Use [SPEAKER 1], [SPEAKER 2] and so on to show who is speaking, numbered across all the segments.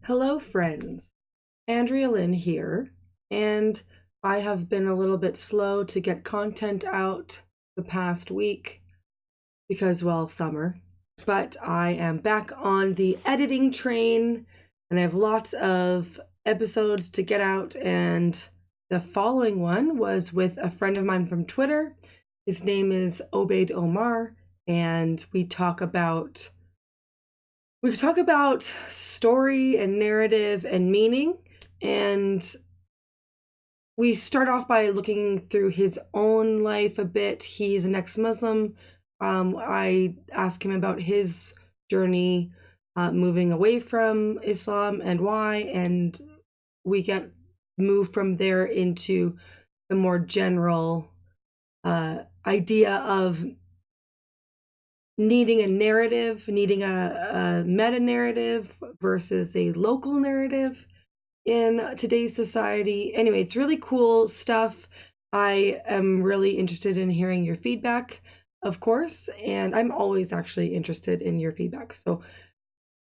[SPEAKER 1] Hello, friends. Andrea Lynn here, and I have been a little bit slow to get content out the past week because, well, summer. But I am back on the editing train, and I have lots of episodes to get out. And the following one was with a friend of mine from Twitter. His name is Obaid Omer, and we talk about story and narrative and meaning, and we start off by looking through his own life a bit. He's an ex-Muslim. I ask him about his journey moving away from Islam and why, and we get moved from there into the more general idea of needing a narrative, needing a meta narrative versus a local narrative in today's society. Anyway, it's really cool stuff. I am really interested in hearing your feedback, of course, and I'm always actually interested in your feedback. So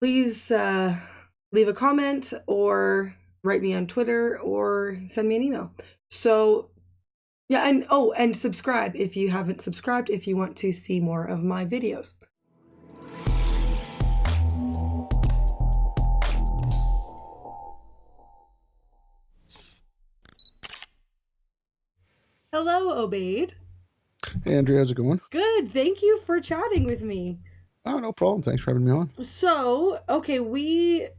[SPEAKER 1] please leave a comment or write me on Twitter or send me an email. So yeah, and subscribe if you haven't subscribed, if you want to see more of my videos. Hello, Obaid.
[SPEAKER 2] Hey Andrea, how's it going?
[SPEAKER 1] Good. Thank you for chatting with me.
[SPEAKER 2] Oh, no problem. Thanks for having me on.
[SPEAKER 1] So, okay, we've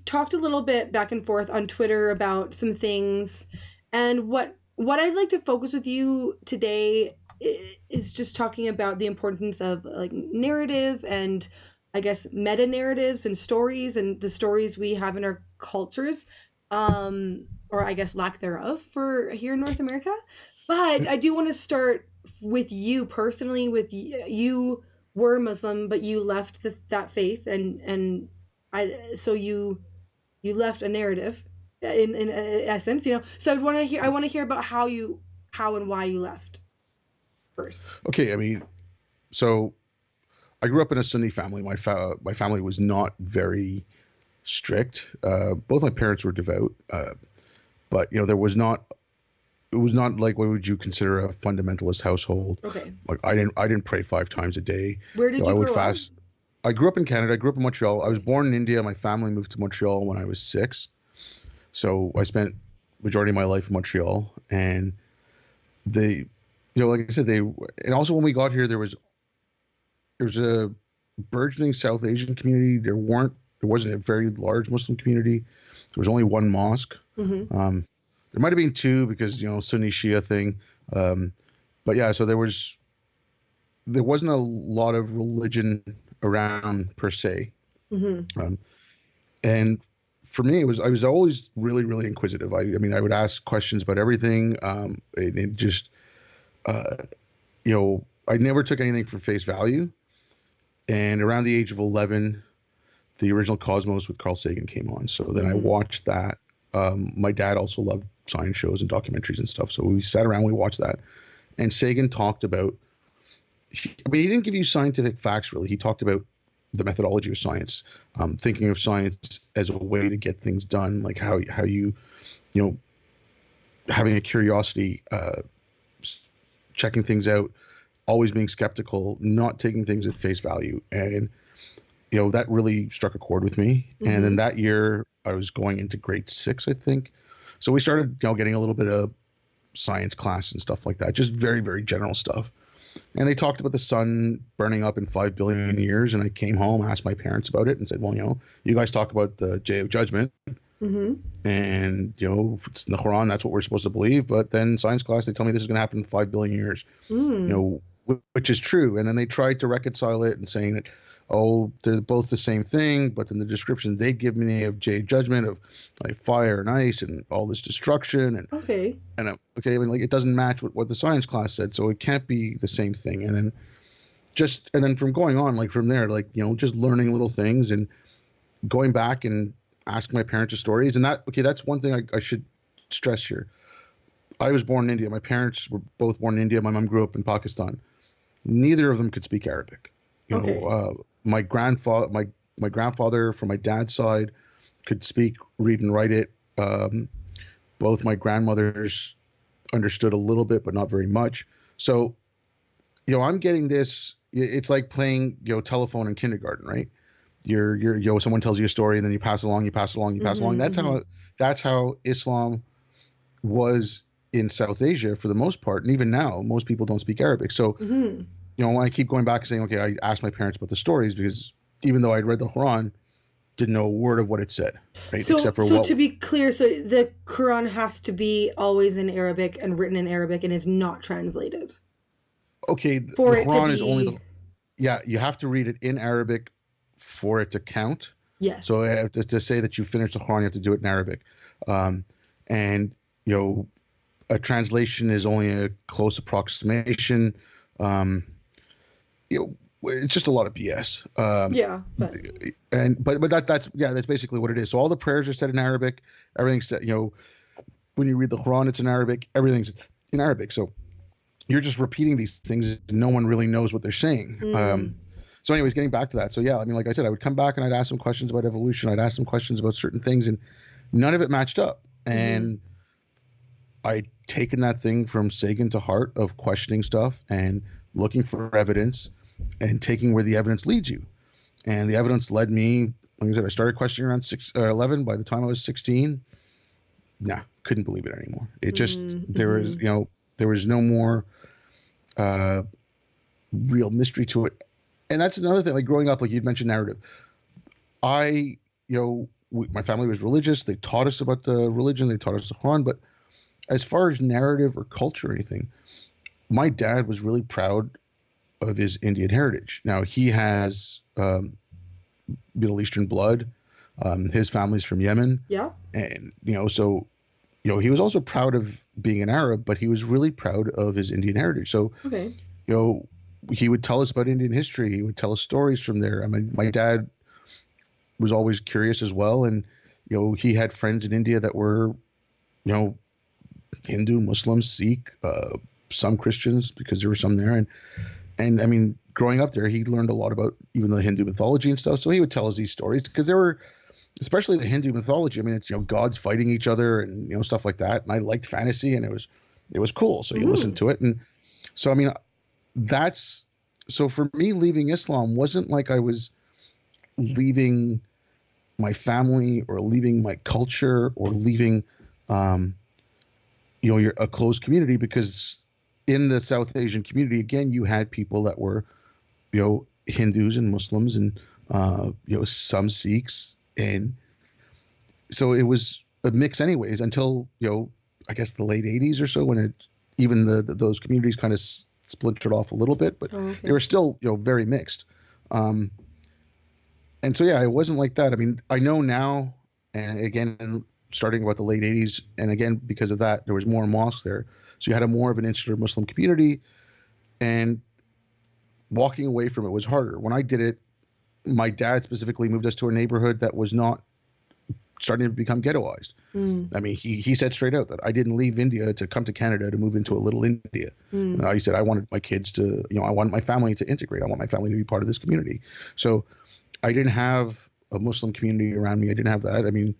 [SPEAKER 1] talked a little bit back and forth on Twitter about some things, and what I'd like to focus with you today is just talking about the importance of like narrative and I guess meta narratives and stories and the stories we have in our cultures, or I guess lack thereof for here in North America. But I do want to start with you personally. With you were Muslim, but you left that faith, and you left a narrative in essence, so I want to hear about how and why you left first.
[SPEAKER 2] Okay, so I grew up in a Sunni family. My family was not very strict. Both my parents were devout, but there was not. It was not like what would you consider a fundamentalist household.
[SPEAKER 1] Okay.
[SPEAKER 2] Like I didn't pray 5 times a day.
[SPEAKER 1] Where did
[SPEAKER 2] I
[SPEAKER 1] you
[SPEAKER 2] would
[SPEAKER 1] grow up?
[SPEAKER 2] fast. I grew up in Canada. I grew up in Montreal. I was
[SPEAKER 1] Okay.
[SPEAKER 2] born in India. My family moved to Montreal when I was 6. So I spent majority of my life in Montreal, and they, like I said, and also when we got here, there was a burgeoning South Asian community. There wasn't a very large Muslim community. There was only one mosque.
[SPEAKER 1] Mm-hmm.
[SPEAKER 2] There might have been two because Sunni Shia thing, um, but yeah. So there wasn't a lot of religion around per se,
[SPEAKER 1] Mm-hmm.
[SPEAKER 2] um, and for me, I was always really really inquisitive. I mean, I would ask questions about everything, and it just uh, I never took anything for face value. And around the age of 11, the original Cosmos with Carl Sagan came on. So then I
[SPEAKER 1] Mm-hmm.
[SPEAKER 2] watched that. My dad also loved science shows and documentaries and stuff. So we sat around, we watched that. And Sagan talked about, he didn't give you scientific facts really. He talked about the methodology of science, thinking of science as a way to get things done, like how you know, having a curiosity, checking things out, always being skeptical, not taking things at face value. And that really struck a chord with me. And then
[SPEAKER 1] Mm-hmm.
[SPEAKER 2] that year, I was going into grade 6, I think. So we started, getting a little bit of science class and stuff like that, just very, very general stuff. And they talked about the sun burning up in 5 billion years. And I came home, asked my parents about it, and said, well, you guys talk about the Day of Judgment.
[SPEAKER 1] Mm-hmm.
[SPEAKER 2] And, if it's in the Quran, that's what we're supposed to believe. But then science class, they tell me this is going to happen in 5 billion years,
[SPEAKER 1] Mm.
[SPEAKER 2] which is true. And then they tried to reconcile it and saying that, oh, they're both the same thing. But then the description they give me of Judgment of like fire and ice and all this destruction
[SPEAKER 1] Okay.
[SPEAKER 2] and okay, I mean, like it doesn't match what the science class said, so it can't be the same thing. And then from going on, like from there, like just learning little things and going back and asking my parents the stories. And that's one thing I should stress here. I was born in India. My parents were both born in India. My mom grew up in Pakistan. Neither of them could speak Arabic.
[SPEAKER 1] Okay.
[SPEAKER 2] My grandfather, my my grandfather from my dad's side could speak, read, and write it. Both my grandmothers understood a little bit, but not very much. So, I'm getting this. It's like playing, telephone in kindergarten, right? Someone tells you a story and then you pass it along, you pass it along, you pass it along.
[SPEAKER 1] Mm-hmm, mm-hmm.
[SPEAKER 2] That's how Islam was in South Asia for the most part. And even now, most people don't speak Arabic. So,
[SPEAKER 1] Mm-hmm.
[SPEAKER 2] when I keep going back and saying, okay, I asked my parents about the stories because even though I'd read the Quran, didn't know a word of what it said, right?
[SPEAKER 1] So,
[SPEAKER 2] Except for
[SPEAKER 1] so
[SPEAKER 2] what.
[SPEAKER 1] to be clear, so the Quran has to be always in Arabic and written in Arabic and is not translated
[SPEAKER 2] Okay, the
[SPEAKER 1] for it to
[SPEAKER 2] Quran is only
[SPEAKER 1] be.
[SPEAKER 2] the. Yeah, you have to read it in Arabic for it to count. So
[SPEAKER 1] Yes.
[SPEAKER 2] to say that you finished the Quran, you have to do it in Arabic. Um, and, you know, a translation is only a close approximation. Um, you know, it's just a lot of BS.
[SPEAKER 1] Yeah, but
[SPEAKER 2] But that's basically what it is. So all the prayers are said in Arabic. Everything's said, when you read the Quran, it's in Arabic. Everything's in Arabic. So you're just repeating these things, and no one really knows what they're saying.
[SPEAKER 1] mm,
[SPEAKER 2] So, anyways, getting back to that. So, yeah, I mean, like I said, I would come back and I'd ask some questions about evolution. I'd ask some questions about certain things, and none of it matched up.
[SPEAKER 1] mm-hmm.
[SPEAKER 2] And I'd taken that thing from Sagan to heart of questioning stuff and looking for evidence and taking where the evidence leads you. And the evidence led me, like I said, I started questioning around 11. By the time I was 16, nah, couldn't believe it anymore. It just,
[SPEAKER 1] Mm-hmm.
[SPEAKER 2] there was no more uh, real mystery to it. And that's another thing, like growing up, like you'd mentioned narrative. I, my family was religious. They taught us about the religion. They taught us the Quran. But as far as narrative or culture or anything, my dad was really proud of his Indian heritage. Now he has Middle Eastern blood. His family's from Yemen,
[SPEAKER 1] Yeah.
[SPEAKER 2] and so he was also proud of being an Arab, but he was really proud of his Indian heritage. So
[SPEAKER 1] Okay.
[SPEAKER 2] you know, he would tell us about Indian history. He would tell us stories from there. I mean, my dad was always curious as well, and he had friends in India that were you know Hindu, Muslim, Sikh, some Christians because there were some there, and I mean, growing up there, he learned a lot about even the Hindu mythology and stuff. So he would tell us these stories because there were, especially the Hindu mythology. I mean, it's gods fighting each other and stuff like that. And I liked fantasy, and it was cool. So you listen
[SPEAKER 1] Mm-hmm.
[SPEAKER 2] to it, and so I mean, that's so for me, leaving Islam wasn't like I was leaving my family or leaving my culture or leaving um, a closed community, because in the South Asian community, again, you had people that were Hindus and Muslims and some Sikhs, and so it was a mix anyways until I guess the late 80s or so, when even those communities kind of splintered off a little bit, but
[SPEAKER 1] Oh,
[SPEAKER 2] they
[SPEAKER 1] okay.
[SPEAKER 2] were still very mixed. um, and so yeah, it wasn't like that. I mean, I know now, and again, starting about the late 80s, and again, because of that, there was more mosques there, so you had a more of an insular Muslim community, and walking away from it was harder. When I did it, my dad specifically moved us to a neighborhood that was not starting to become ghettoized.
[SPEAKER 1] Mm,
[SPEAKER 2] I mean, he said straight out that I didn't leave India to come to Canada to move into a little India.
[SPEAKER 1] mm.
[SPEAKER 2] He said I wanted my kids to, I wanted my family to integrate. I want my family to be part of this community. So I didn't have a Muslim community around me. I didn't have that. I mean,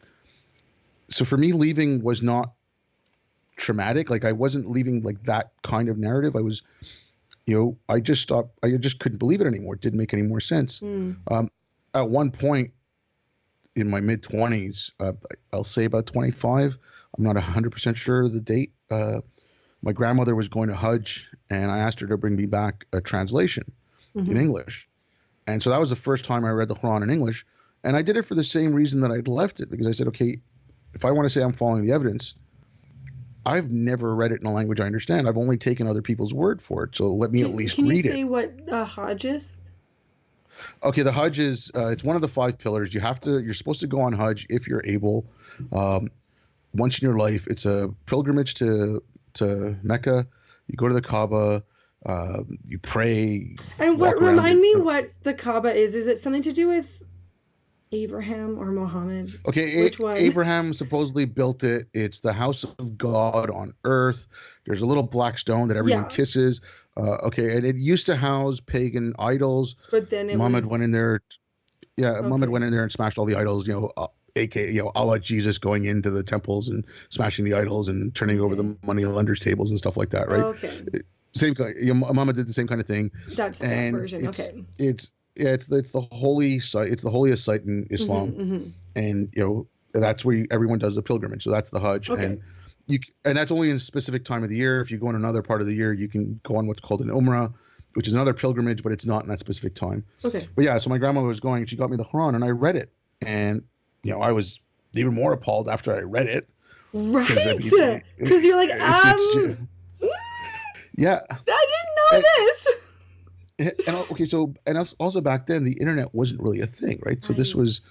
[SPEAKER 2] so for me, leaving was not traumatic. Like I wasn't leaving like that kind of narrative. I was, I just stopped. I just couldn't believe it anymore. It didn't make any more sense.
[SPEAKER 1] Mm.
[SPEAKER 2] Um, at one point in my mid 20s, I'll say about 25. I'm not 100% sure of the date. My grandmother was going to Hajj, and I asked her to bring me back a translation in
[SPEAKER 1] Mm-hmm.
[SPEAKER 2] English. And so that was the first time I read the Quran in English. And I did it for the same reason that I'd left it, because I said, okay, if I want to say I'm following the evidence, I've never read it in a language I understand. I've only taken other people's word for it. So let me at least
[SPEAKER 1] Can you
[SPEAKER 2] read it.
[SPEAKER 1] say what Hajj is?
[SPEAKER 2] Okay, the Hajj is it's one of the five pillars. You're supposed to go on Hajj if you're able. Um, Once in your life, it's a pilgrimage to Mecca. You go to the Kaaba, you pray,
[SPEAKER 1] And what
[SPEAKER 2] walk around
[SPEAKER 1] remind
[SPEAKER 2] it.
[SPEAKER 1] me what the Kaaba is? Is it something to do with Abraham or Muhammad?
[SPEAKER 2] Okay,
[SPEAKER 1] Which one?
[SPEAKER 2] Abraham supposedly built it. It's the house of God on earth. There's a little black stone that everyone
[SPEAKER 1] Yeah,
[SPEAKER 2] kisses. Okay, and it used to house pagan idols.
[SPEAKER 1] but then it
[SPEAKER 2] Muhammad went
[SPEAKER 1] was
[SPEAKER 2] in there. Yeah, Muhammad
[SPEAKER 1] Okay.
[SPEAKER 2] went in there and smashed all the idols. AK, Allah Jesus going into the temples and smashing the idols and turning over
[SPEAKER 1] Okay.
[SPEAKER 2] the money lenders' tables and stuff like that, right?
[SPEAKER 1] Okay.
[SPEAKER 2] Same kind. Muhammad did the same kind of thing,
[SPEAKER 1] That's that
[SPEAKER 2] and
[SPEAKER 1] version. Okay.
[SPEAKER 2] it's yeah, it's the holy site. It's the holiest site in Islam,
[SPEAKER 1] Mm-hmm, mm-hmm.
[SPEAKER 2] and that's where everyone does the pilgrimage. So that's the Hajj,
[SPEAKER 1] Okay.
[SPEAKER 2] and that's only in a specific time of the year. If you go in another part of the year, you can go on what's called an Umrah, which is another pilgrimage, but it's not in that specific time.
[SPEAKER 1] Okay.
[SPEAKER 2] But yeah, so my grandma was going. She got me the Quran, and I read it, and I was even more appalled after I read it because I
[SPEAKER 1] Right.
[SPEAKER 2] mean,
[SPEAKER 1] Because you're like,
[SPEAKER 2] it's yeah.
[SPEAKER 1] I didn't know this.
[SPEAKER 2] And okay, so and also back then the internet wasn't really a thing, right? So this
[SPEAKER 1] Right.
[SPEAKER 2] was,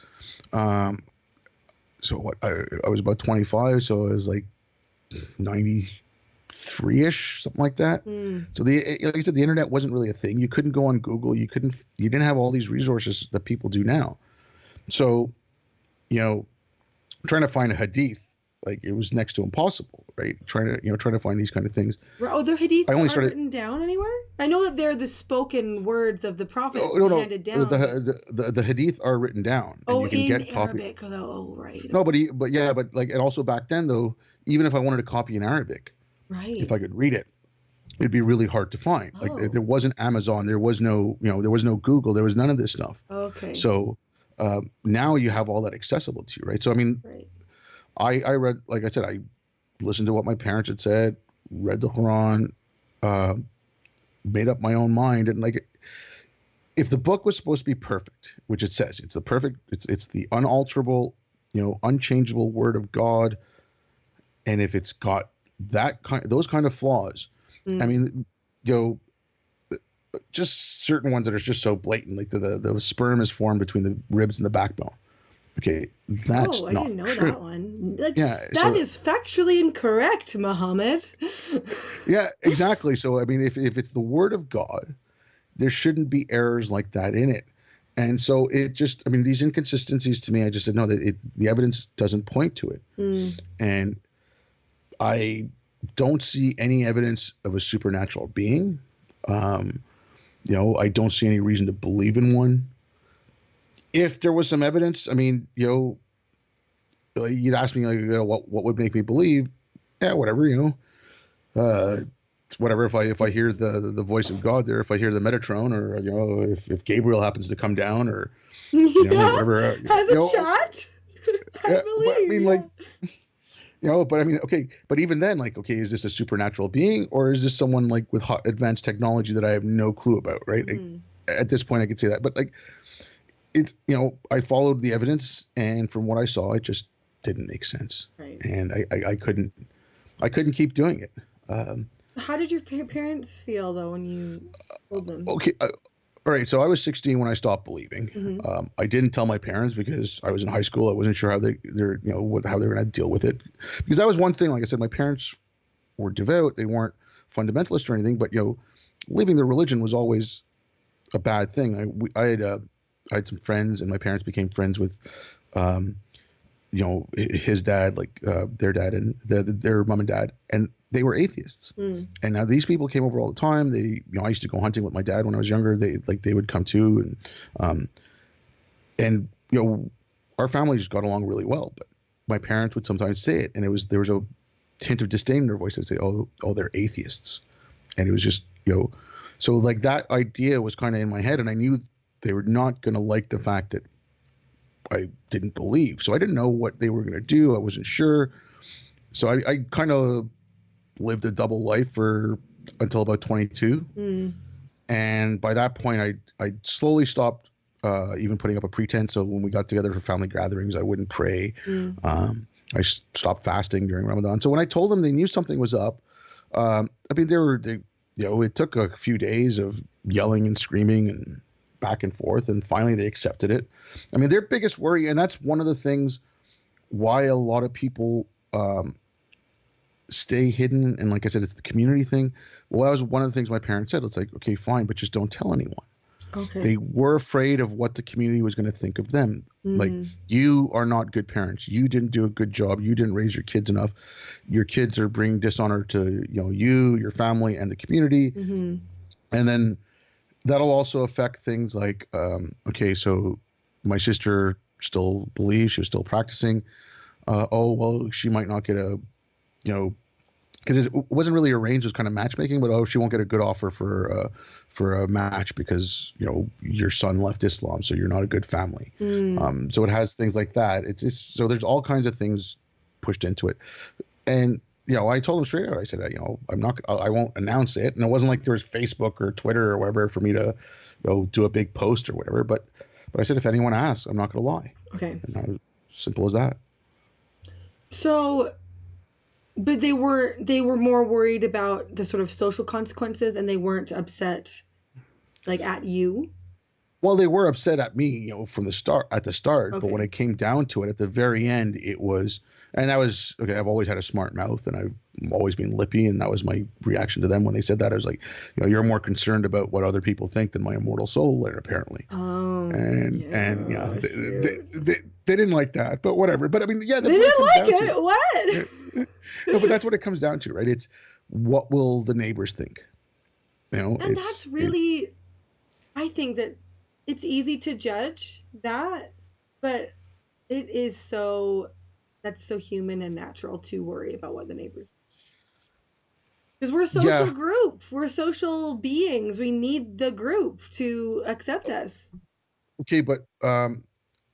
[SPEAKER 2] so what I was about 25, so I was like 93ish, something like that.
[SPEAKER 1] Mm.
[SPEAKER 2] So like I said, the internet wasn't really a thing. You couldn't go on Google. You didn't have all these resources that people do now. So you know, trying to find a hadith, like it was next to impossible, right? Trying to find these kind of things.
[SPEAKER 1] Oh, the hadith
[SPEAKER 2] I only
[SPEAKER 1] aren't
[SPEAKER 2] started.
[SPEAKER 1] written down anywhere? I know that they're the spoken words of the prophet
[SPEAKER 2] Oh, no.
[SPEAKER 1] handed
[SPEAKER 2] The,
[SPEAKER 1] down, but
[SPEAKER 2] the hadith are written down, and
[SPEAKER 1] oh,
[SPEAKER 2] you can
[SPEAKER 1] in
[SPEAKER 2] get copy.
[SPEAKER 1] Arabic. Oh, right.
[SPEAKER 2] No, but yeah, but like, and also back then though, even if I wanted to copy in Arabic, if
[SPEAKER 1] Right.
[SPEAKER 2] I could read it, it'd be really hard to find. Like there
[SPEAKER 1] Oh,
[SPEAKER 2] wasn't Amazon, there was no, there was no Google, there was none of this stuff.
[SPEAKER 1] okay.
[SPEAKER 2] So now you have all that accessible to you, right? So I mean,
[SPEAKER 1] Right.
[SPEAKER 2] I read, like I said, I listened to what my parents had said, read the Quran, uh, made up my own mind, and like, if the book was supposed to be perfect, which it says, it's the perfect, it's the unalterable, unchangeable word of God, and if it's got those kind of flaws, I
[SPEAKER 1] Mm.
[SPEAKER 2] mean, you know, just certain ones that are just so blatant, like the sperm is formed between the ribs and the backbone. Okay, that's
[SPEAKER 1] Oh, I
[SPEAKER 2] not
[SPEAKER 1] didn't know
[SPEAKER 2] true.
[SPEAKER 1] that one. Like,
[SPEAKER 2] Yeah,
[SPEAKER 1] that
[SPEAKER 2] so
[SPEAKER 1] is factually incorrect, Muhammad.
[SPEAKER 2] yeah, exactly. So I mean, if it's the word of God, there shouldn't be errors like that in it. And so it just, I mean, these inconsistencies to me, I just said no, that the evidence doesn't point to it,
[SPEAKER 1] Mm.
[SPEAKER 2] and I don't see any evidence of a supernatural being. Um, I don't see any reason to believe in one. If there was some evidence, I mean, you'd ask me like, what would make me believe? Yeah, whatever, uh, whatever. If I hear the voice of God there, if I hear the Metatron, or if Gabriel happens to come down, or
[SPEAKER 1] Yeah,
[SPEAKER 2] whatever,
[SPEAKER 1] has a chat. I
[SPEAKER 2] yeah. But I
[SPEAKER 1] believe,
[SPEAKER 2] mean,
[SPEAKER 1] yeah.
[SPEAKER 2] like, but I mean, okay, but even then, like, okay, is this a supernatural being, or is this someone like with advanced technology that I have no clue about, right? Like,
[SPEAKER 1] Mm.
[SPEAKER 2] at this point, I could say that, but like, it's I followed the evidence, and from what I saw, it just didn't make sense,
[SPEAKER 1] Right.
[SPEAKER 2] and I couldn't keep doing it. Um,
[SPEAKER 1] How did your parents feel though when you told them?
[SPEAKER 2] okay, all right. So I was 16 when I stopped believing.
[SPEAKER 1] Hmm.
[SPEAKER 2] I didn't tell my parents because I was in high school. I wasn't sure how how they were going to deal with it, because that was one thing. Like I said, my parents were devout. They weren't fundamentalist or anything, but leaving their religion was always a bad thing. I had some friends, and my parents became friends with, um, his dad, like their dad and their mom and dad, and they were atheists.
[SPEAKER 1] Mm.
[SPEAKER 2] And now these people came over all the time. I used to go hunting with my dad when I was younger. They would come too, um, and our families got along really well. But my parents would sometimes say it, and there was a hint of disdain in their voice. They'd say, "Oh, they're atheists," and it was just so like that idea was kind of in my head, and I knew they were not going to like the fact that I didn't believe. So I didn't know what they were going to do. I wasn't sure. So I kind of lived a double life for until about 22.
[SPEAKER 1] Mm.
[SPEAKER 2] And by that point, I slowly stopped even putting up a pretense. So when we got together for family gatherings, I wouldn't pray.
[SPEAKER 1] Mm.
[SPEAKER 2] I stopped fasting during Ramadan. So when I told them, they knew something was up. I mean, it took a few days of yelling and screaming and back and forth, and finally they accepted it. I mean, their biggest worry, and that's one of the things why a lot of people stay hidden. And like I said, it's the community thing. Well, that was one of the things my parents said. It's like, okay, fine, but just don't tell anyone.
[SPEAKER 1] Okay.
[SPEAKER 2] They were afraid of what the community was going to think of them. Like,
[SPEAKER 1] Mm.
[SPEAKER 2] you are not good parents. You didn't do a good job. You didn't raise your kids enough. Your kids are bringing dishonor to you, your family, and the community.
[SPEAKER 1] Hmm.
[SPEAKER 2] And then that'll also affect things like, okay, so my sister still believes she was still practicing. Oh well, she might not get a, you know, because it wasn't really arranged. It was kind of matchmaking, but oh, she won't get a good offer for a match because your son left Islam, so you're not a good family.
[SPEAKER 1] Mm.
[SPEAKER 2] So it has things like that. It's just, so there's all kinds of things pushed into it, and I told him straight out. I said, I'm not, I won't announce it, and it wasn't like there was Facebook or Twitter or whatever for me to do a big post or whatever. But I said, if anyone asks, I'm not going to lie,
[SPEAKER 1] Okay.
[SPEAKER 2] and simple as that.
[SPEAKER 1] So, but they were more worried about the sort of social consequences, and they weren't upset like at you.
[SPEAKER 2] Well, they were upset at me, from the start, but when
[SPEAKER 1] Okay.
[SPEAKER 2] it came down to it, at the very end, it was, and that was okay. I've always had a smart mouth, and I've always been lippy, and that was my reaction to them when they said that. I was like, you're more concerned about what other people think than my immortal soul, and apparently, and yeah,
[SPEAKER 1] Yeah, shoot.
[SPEAKER 2] they didn't like that, but whatever. But I mean, yeah,
[SPEAKER 1] They
[SPEAKER 2] that's what it
[SPEAKER 1] didn't
[SPEAKER 2] comes
[SPEAKER 1] like
[SPEAKER 2] down to.
[SPEAKER 1] it. What?
[SPEAKER 2] No, but that's what it comes down to, right? It's what will the neighbors think?
[SPEAKER 1] And that's really, I think that it's easy to judge that, but it is so, that's so human and natural to worry about what the neighbors, because we're a social
[SPEAKER 2] yeah.
[SPEAKER 1] group, we're social beings, we need the group to accept us.
[SPEAKER 2] Okay, but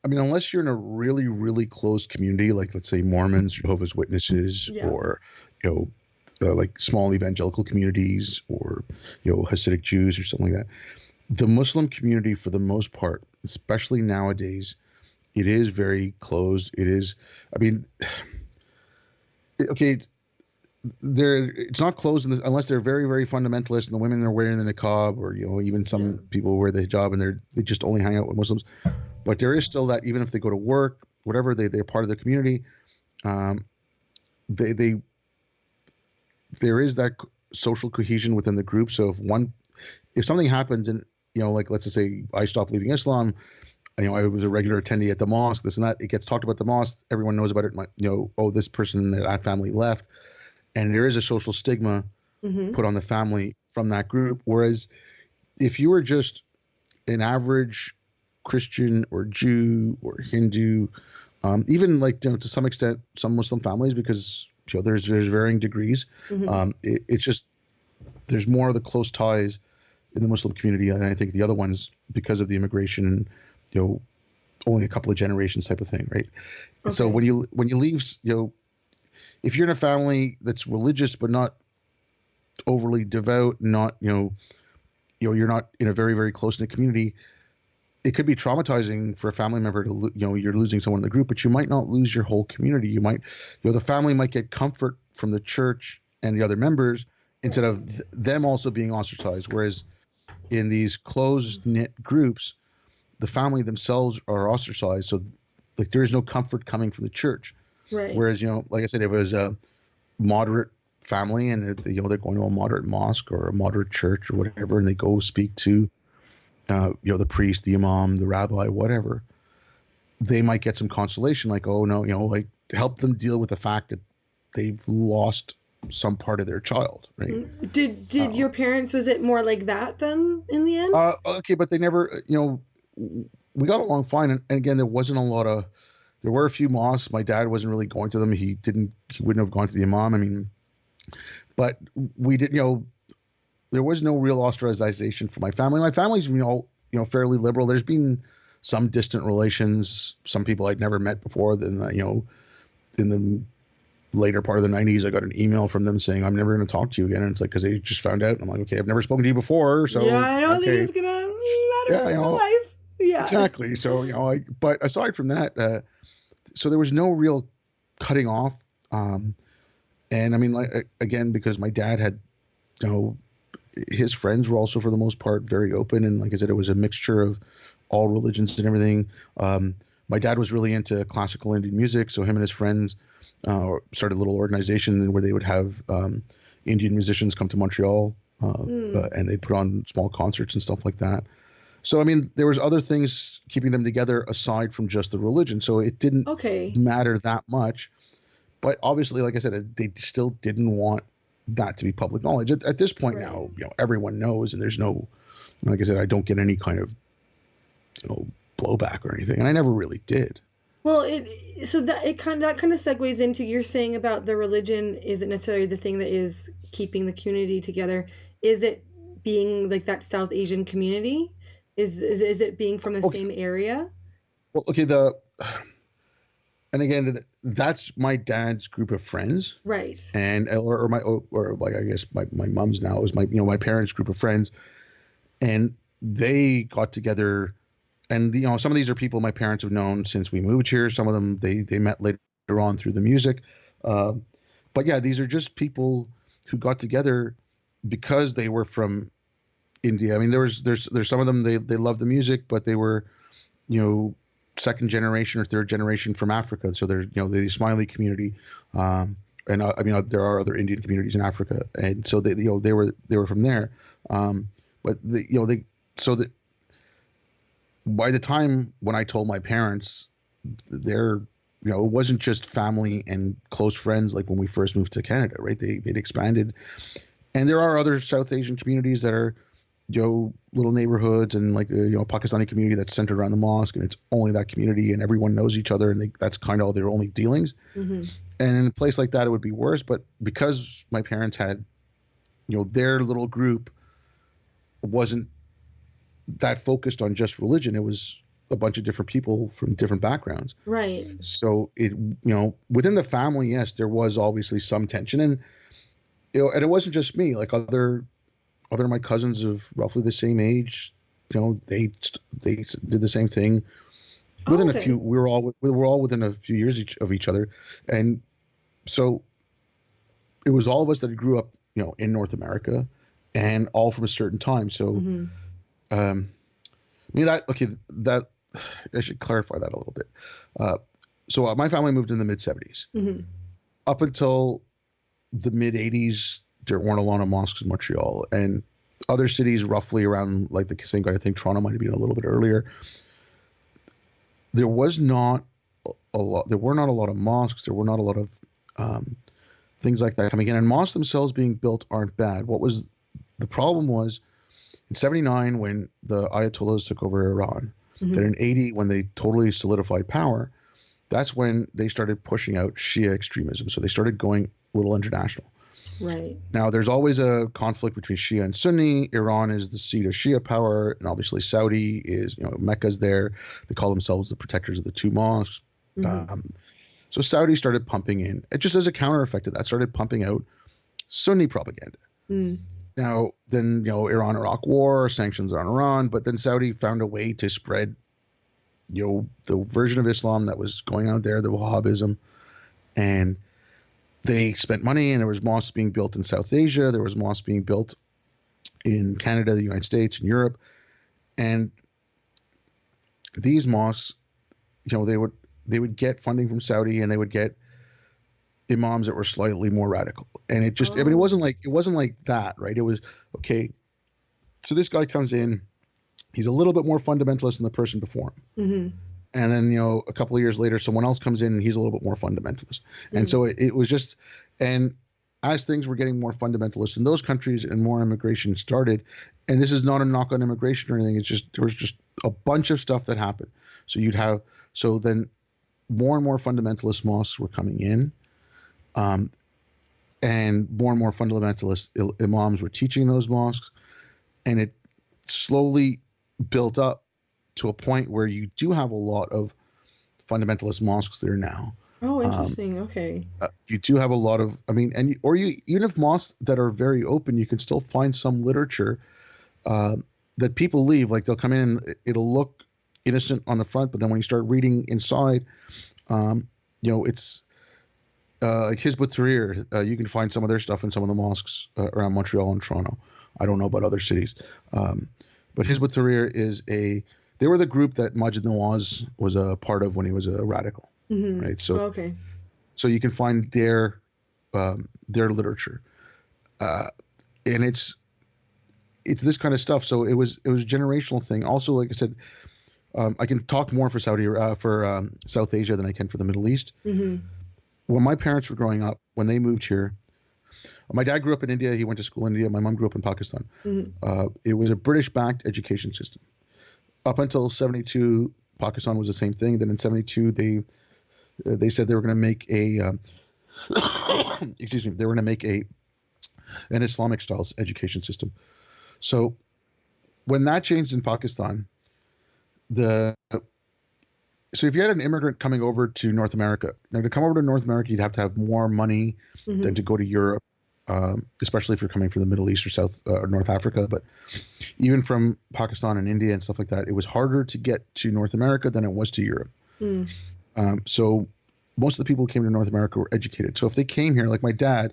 [SPEAKER 2] I mean, unless you're in a really, really closed community, like let's say Mormons, Jehovah's Witnesses,
[SPEAKER 1] Yeah.
[SPEAKER 2] or you know, like small evangelical communities, or Hasidic Jews or something like that. The Muslim community, for the most part, especially nowadays, it is very closed. It is, I mean, okay, it's not closed in this, unless they're very, very fundamentalist and the women are wearing the niqab, or even
[SPEAKER 1] Yeah.
[SPEAKER 2] some people wear the hijab and they just only hang out with Muslims. But there is still that, even if they go to work, whatever, they're part of the community. Um, they there is that social cohesion within the group. So if something happens, and like let's just say I stopped leaving Islam, I was a regular attendee at the mosque, this and that, it gets talked about the mosque, everyone knows about it. Oh, this person, that family left, and there is a social stigma
[SPEAKER 1] Mm-hmm.
[SPEAKER 2] put on the family from that group. Whereas if you were just an average Christian or Jew or Hindu, even like to some extent some Muslim families, because there's varying degrees.
[SPEAKER 1] Mm-hmm.
[SPEAKER 2] It's just there's more of the close ties in the Muslim community, and I think the other ones, because of the immigration and only a couple of generations type of thing, right? So
[SPEAKER 1] Okay.
[SPEAKER 2] when you leave, if you're in a family that's religious but not overly devout, not you're not in a very, very close knit community, it could be traumatizing for a family member to you're losing someone in the group, but you might not lose your whole community. You might, the family might get comfort from the church and the other members, instead of
[SPEAKER 1] Right.
[SPEAKER 2] them also being ostracized. Whereas in these closed knit groups, the family themselves are ostracized, so like there is no comfort coming from the church.
[SPEAKER 1] Right.
[SPEAKER 2] Whereas like I said, if it was a moderate family and they're going to a moderate mosque or a moderate church or whatever, and they go speak to the priest, the imam, the rabbi, whatever, they might get some consolation, like, oh no, like to help them deal with the fact that they've lost some part of their child, right?
[SPEAKER 1] Did your parents, was it more like that then in the end?
[SPEAKER 2] Okay, but they never, we got along fine, and again, there were a few mosques. My dad wasn't really going to them. He wouldn't have gone to the imam. I mean, but we did, there was no real ostracization for my family. My family's, fairly liberal. There's been some distant relations, some people I'd never met before. Then, in the later part of the 90s, I got an email from them saying, I'm never going to talk to you again. And it's like, because they just found out. And I'm like, okay, I've never spoken to you before.
[SPEAKER 1] Yeah,
[SPEAKER 2] So,
[SPEAKER 1] I don't think
[SPEAKER 2] okay.
[SPEAKER 1] it's gonna matter
[SPEAKER 2] Yeah,
[SPEAKER 1] in my life. Yeah.
[SPEAKER 2] exactly. So, but aside from that, so there was no real cutting off. And I mean, like, again, because my dad had, you know, his friends were also for the most part very open, and like I said, it was a mixture of all religions and everything. My dad was really into classical Indian music, so him and his friends started a little organization where they would have Indian musicians come to Montreal,
[SPEAKER 1] Mm.
[SPEAKER 2] and they'd put on small concerts and stuff like that. So I mean, there was other things keeping them together aside from just the religion, so it didn't
[SPEAKER 1] Okay.
[SPEAKER 2] matter that much. But obviously, like I said, they still didn't want that to be public knowledge. At this point
[SPEAKER 1] Right.
[SPEAKER 2] now, everyone knows, and there's no, like I said, I don't get any kind of, you know, blowback or anything, and I never really did.
[SPEAKER 1] Well, it so that it kind of segues into you're saying about the religion isn't necessarily the thing that is keeping the community together. Is it being like that South Asian community? Is it being from the
[SPEAKER 2] Okay,
[SPEAKER 1] same area?
[SPEAKER 2] well, okay, the and again, that's my dad's group of friends,
[SPEAKER 1] Right.
[SPEAKER 2] and or my or like I guess my mom's now is my my parents' group of friends, and they got together, and some of these are people my parents have known since we moved here. Some of them they met later on through the music, uh, but yeah, these are just people who got together because they were from India. I mean, there's some of them they love the music, but they were you know second generation or third generation from Africa. So there's the Somali community, and I mean there are other Indian communities in Africa, and so they were from there. But they so that by the time when I told my parents, they're it wasn't just family and close friends like when we first moved to Canada, right? They'd expanded, and there are other South Asian communities that are little neighborhoods, and like a Pakistani community that's centered around the mosque, and it's only that community, and everyone knows each other, and that's kind of all their only dealings.
[SPEAKER 1] Mm-hmm.
[SPEAKER 2] And in a place like that, it would be worse. But because my parents had, their little group wasn't that focused on just religion. It was a bunch of different people from different backgrounds.
[SPEAKER 1] Right.
[SPEAKER 2] So within the family, yes, there was obviously some tension, and and it wasn't just me. Like other of my cousins of roughly the same age, they did the same thing.
[SPEAKER 1] Oh,
[SPEAKER 2] Within a few,
[SPEAKER 1] okay.
[SPEAKER 2] we were all within a few years of each other, and so it was all of us that grew up, in North America, and all from a certain time. So,
[SPEAKER 1] Mm-hmm.
[SPEAKER 2] um, I mean that I should clarify that a little bit. Uh, so my family moved in the mid 70s.
[SPEAKER 1] Mm-hmm.
[SPEAKER 2] Up until the mid 80s, there weren't a lot of mosques in Montreal, and other cities roughly around like the same kind. I think Toronto might have been a little bit earlier. There was not a lot. There were not a lot of mosques. There were not a lot of um, things like that coming in. And mosques themselves being built aren't bad. What was the problem was in '79 when the Ayatollahs took over Iran. Then
[SPEAKER 1] Mm-hmm.
[SPEAKER 2] in '80 when they totally solidified power, that's when they started pushing out Shia extremism. So they started going a little international.
[SPEAKER 1] Right.
[SPEAKER 2] Now, there's always a conflict between Shia and Sunni. Iran is the seat of Shia power, and obviously Saudi is, Mecca's there. They call themselves the protectors of the two mosques.
[SPEAKER 1] Mm-hmm.
[SPEAKER 2] Um, so Saudi started pumping in, it just as a counter effect of that, started pumping out Sunni propaganda.
[SPEAKER 1] Mm.
[SPEAKER 2] Now, then, Iran-Iraq war, sanctions on Iran, but then Saudi found a way to spread, the version of Islam that was going out there, the Wahhabism, and they spent money, and there was mosques being built in South Asia. There was mosques being built in Canada, the United States, and Europe. And these mosques, they would get funding from Saudi, and they would get imams that were slightly more radical. And it just, I mean, it
[SPEAKER 1] Oh.
[SPEAKER 2] wasn't like that, right? It was okay. So this guy comes in, he's a little bit more fundamentalist than the person before him.
[SPEAKER 1] Mm-hmm.
[SPEAKER 2] And then, a couple of years later, someone else comes in and he's a little bit more fundamentalist. And
[SPEAKER 1] Mm-hmm.
[SPEAKER 2] so it was just, and as things were getting more fundamentalist in those countries and more immigration started, and this is not a knock on immigration or anything, it's just, there was just a bunch of stuff that happened. So then more and more fundamentalist mosques were coming in, um, and more fundamentalist imams were teaching those mosques, and it slowly built up to a point where you do have a lot of fundamentalist mosques there now.
[SPEAKER 1] Oh,
[SPEAKER 2] Um,
[SPEAKER 1] interesting. Okay.
[SPEAKER 2] you do have a lot of, I mean, and or you even if mosques that are very open, you can still find some literature uh, that people leave. Like they'll come in, it'll look innocent on the front, but then when you start reading inside, um, it's like Hizb ut-Tahrir. You can find some of their stuff in some of the mosques around Montreal and Toronto. I don't know about other cities, um, but Hizb ut-Tahrir they were the group that Majid Nawaz was a part of when he was a radical,
[SPEAKER 1] Mm-hmm.
[SPEAKER 2] right? So
[SPEAKER 1] Okay.
[SPEAKER 2] you can find their literature, uh, and it's this kind of stuff. So it was a generational thing. Also, like I said, I can talk more for South Asia than I can for the Middle East.
[SPEAKER 1] Mm-hmm.
[SPEAKER 2] When my parents were growing up, when they moved here, my dad grew up in India. He went to school in India. My mom grew up in Pakistan.
[SPEAKER 1] Mm-hmm.
[SPEAKER 2] It was a British-backed education system up until '72. Pakistan was the same thing. Then in '72, they said they were going to make a excuse me, they were going to make a an Islamic style education system. So when that changed in Pakistan, the so if you had an immigrant coming over to North America, now to come over to North America, you'd have to have more money than
[SPEAKER 1] Hmm.
[SPEAKER 2] to go to Europe, especially if you're coming from the Middle East or South or North Africa. But even from Pakistan and India and stuff like that, it was harder to get to North America than it was to Europe.
[SPEAKER 1] Mm.
[SPEAKER 2] So most of the people who came to North America were educated. So if they came here, like my dad,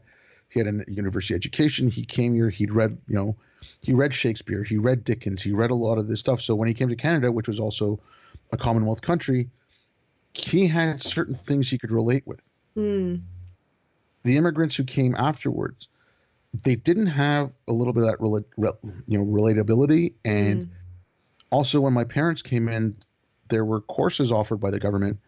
[SPEAKER 2] he had a university education. He came here. He'd read, he read Shakespeare. He read Dickens. He read a lot of this stuff. So when he came to Canada, which was also a Commonwealth country, he had certain things he could relate with.
[SPEAKER 1] Mm.
[SPEAKER 2] The immigrants who came afterwards, they didn't have a little bit of that, relatability. And
[SPEAKER 1] Mm.
[SPEAKER 2] also, when my parents came in, there were courses offered by the government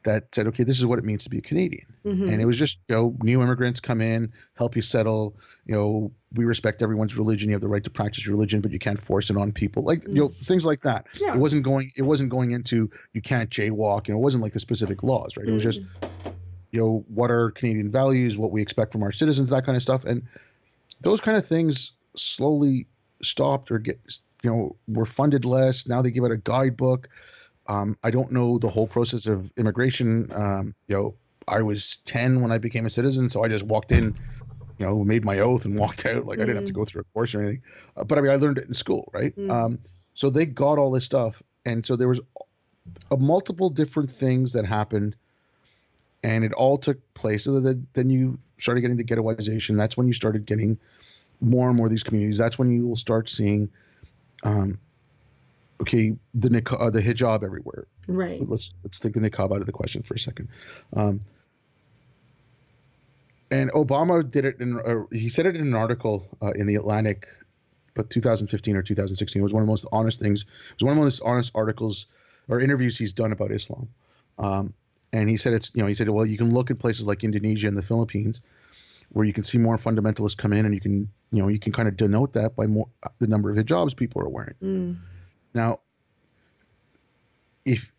[SPEAKER 2] that said, okay, this is what it means to be a Canadian. And it
[SPEAKER 1] Hmm.
[SPEAKER 2] was just, new immigrants come in, help you settle. We respect everyone's religion. You have the right to practice your religion, but you can't force it on people. Like,
[SPEAKER 1] Mm.
[SPEAKER 2] things like that. It
[SPEAKER 1] Yeah.
[SPEAKER 2] wasn't going. It wasn't going into you can't jaywalk. It wasn't like the specific laws, right? It was just,
[SPEAKER 1] Mm.
[SPEAKER 2] what are Canadian values, what we expect from our citizens, that kind of stuff. And those kind of things slowly stopped or were funded less. Now they give out a guidebook. I don't know the whole process of immigration. I was 10 when I became a citizen, so I just walked in, made my oath and walked out. Like I didn't have to
[SPEAKER 1] Mm.
[SPEAKER 2] go through a course or anything. But I mean, I learned it in school, right?
[SPEAKER 1] Mm.
[SPEAKER 2] So they got all this stuff, and so there was a multiple different things that happened, and it all took place. So then you started getting the ghettoization. That's when you started getting more and more of these communities. That's when you will start seeing, um, okay, the hijab everywhere.
[SPEAKER 1] Right.
[SPEAKER 2] Let's take the niqab out of the question for a second. Um, and Obama did it he said it in an article in the Atlantic, but 2015 or 2016. It was one of the most honest things. It was one of the most honest articles or interviews he's done about Islam. Um, and he said he said, well, you can look at places like Indonesia and the Philippines where you can see more fundamentalists come in, and you can kind of denote that by more the number of hijabs people are wearing.
[SPEAKER 1] Mm.
[SPEAKER 2] Now, if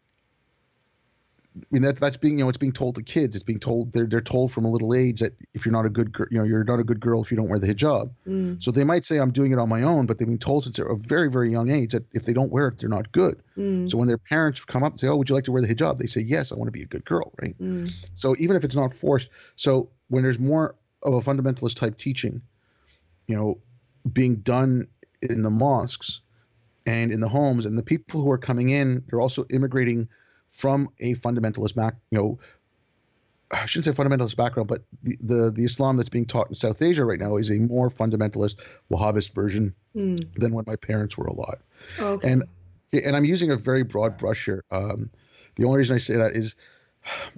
[SPEAKER 2] I mean that's being it's being told to kids. It's being told they're told from a little age that if you're not a good girl, you're not a good girl if you don't wear the hijab.
[SPEAKER 1] Mm.
[SPEAKER 2] So they might say I'm doing it on my own, but they've been told since they're a very very young age that if they don't wear it, they're not good.
[SPEAKER 1] Mm.
[SPEAKER 2] So when their parents come up and say, "Oh, would you like to wear the hijab?" They say, "Yes, I want to be a good girl." Right.
[SPEAKER 1] Mm.
[SPEAKER 2] So even if it's not forced, so when there's more of a fundamentalist type teaching, you know, being done in the mosques and in the homes, and the people who are coming in, they're also immigrating from a fundamentalist I shouldn't say fundamentalist background, but the Islam that's being taught in South Asia right now is a more fundamentalist Wahhabist version
[SPEAKER 1] Mm.
[SPEAKER 2] than when my parents were alive.
[SPEAKER 1] Okay.
[SPEAKER 2] And I'm using a very broad brush here. The only reason I say that is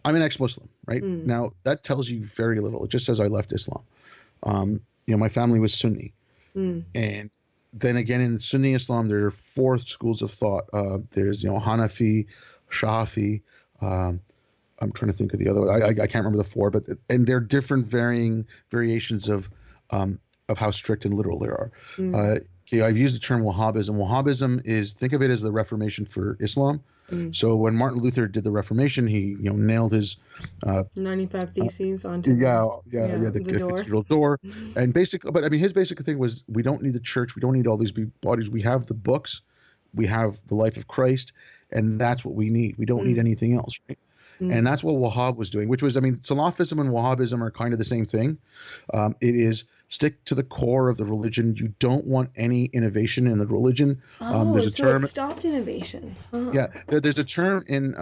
[SPEAKER 2] I'm an ex-Muslim, right?
[SPEAKER 1] Mm.
[SPEAKER 2] Now that tells you very little. It just says I left Islam. My family was Sunni,
[SPEAKER 1] Mm.
[SPEAKER 2] and then again in Sunni Islam there are four schools of thought. There's Hanafi, Shafi. Um, I'm trying to think of the other one. I can't remember the four, but and they're different varying variations of how strict and literal they are.
[SPEAKER 1] Mm.
[SPEAKER 2] Okay, I've used the term Wahhabism. Wahhabism is, think of it as the Reformation for Islam.
[SPEAKER 1] Mm.
[SPEAKER 2] So when Martin Luther did the Reformation, he nailed his
[SPEAKER 1] 95
[SPEAKER 2] uh,
[SPEAKER 1] theses onto
[SPEAKER 2] the
[SPEAKER 1] the door.
[SPEAKER 2] cathedral door, and basically, but I mean, his basic thing was we don't need the church, we don't need all these big bodies. We have the books, we have the life of Christ, and that's what we need. We don't need
[SPEAKER 1] Mm.
[SPEAKER 2] anything else, right?
[SPEAKER 1] Mm.
[SPEAKER 2] And that's what Wahhab was doing, which was, I mean, Salafism and Wahhabism are kind of the same thing. It is stick to the core of the religion. You don't want any innovation in the religion.
[SPEAKER 1] Oh,
[SPEAKER 2] There's a
[SPEAKER 1] so it
[SPEAKER 2] term,
[SPEAKER 1] stopped innovation. Huh.
[SPEAKER 2] yeah, there's a term in,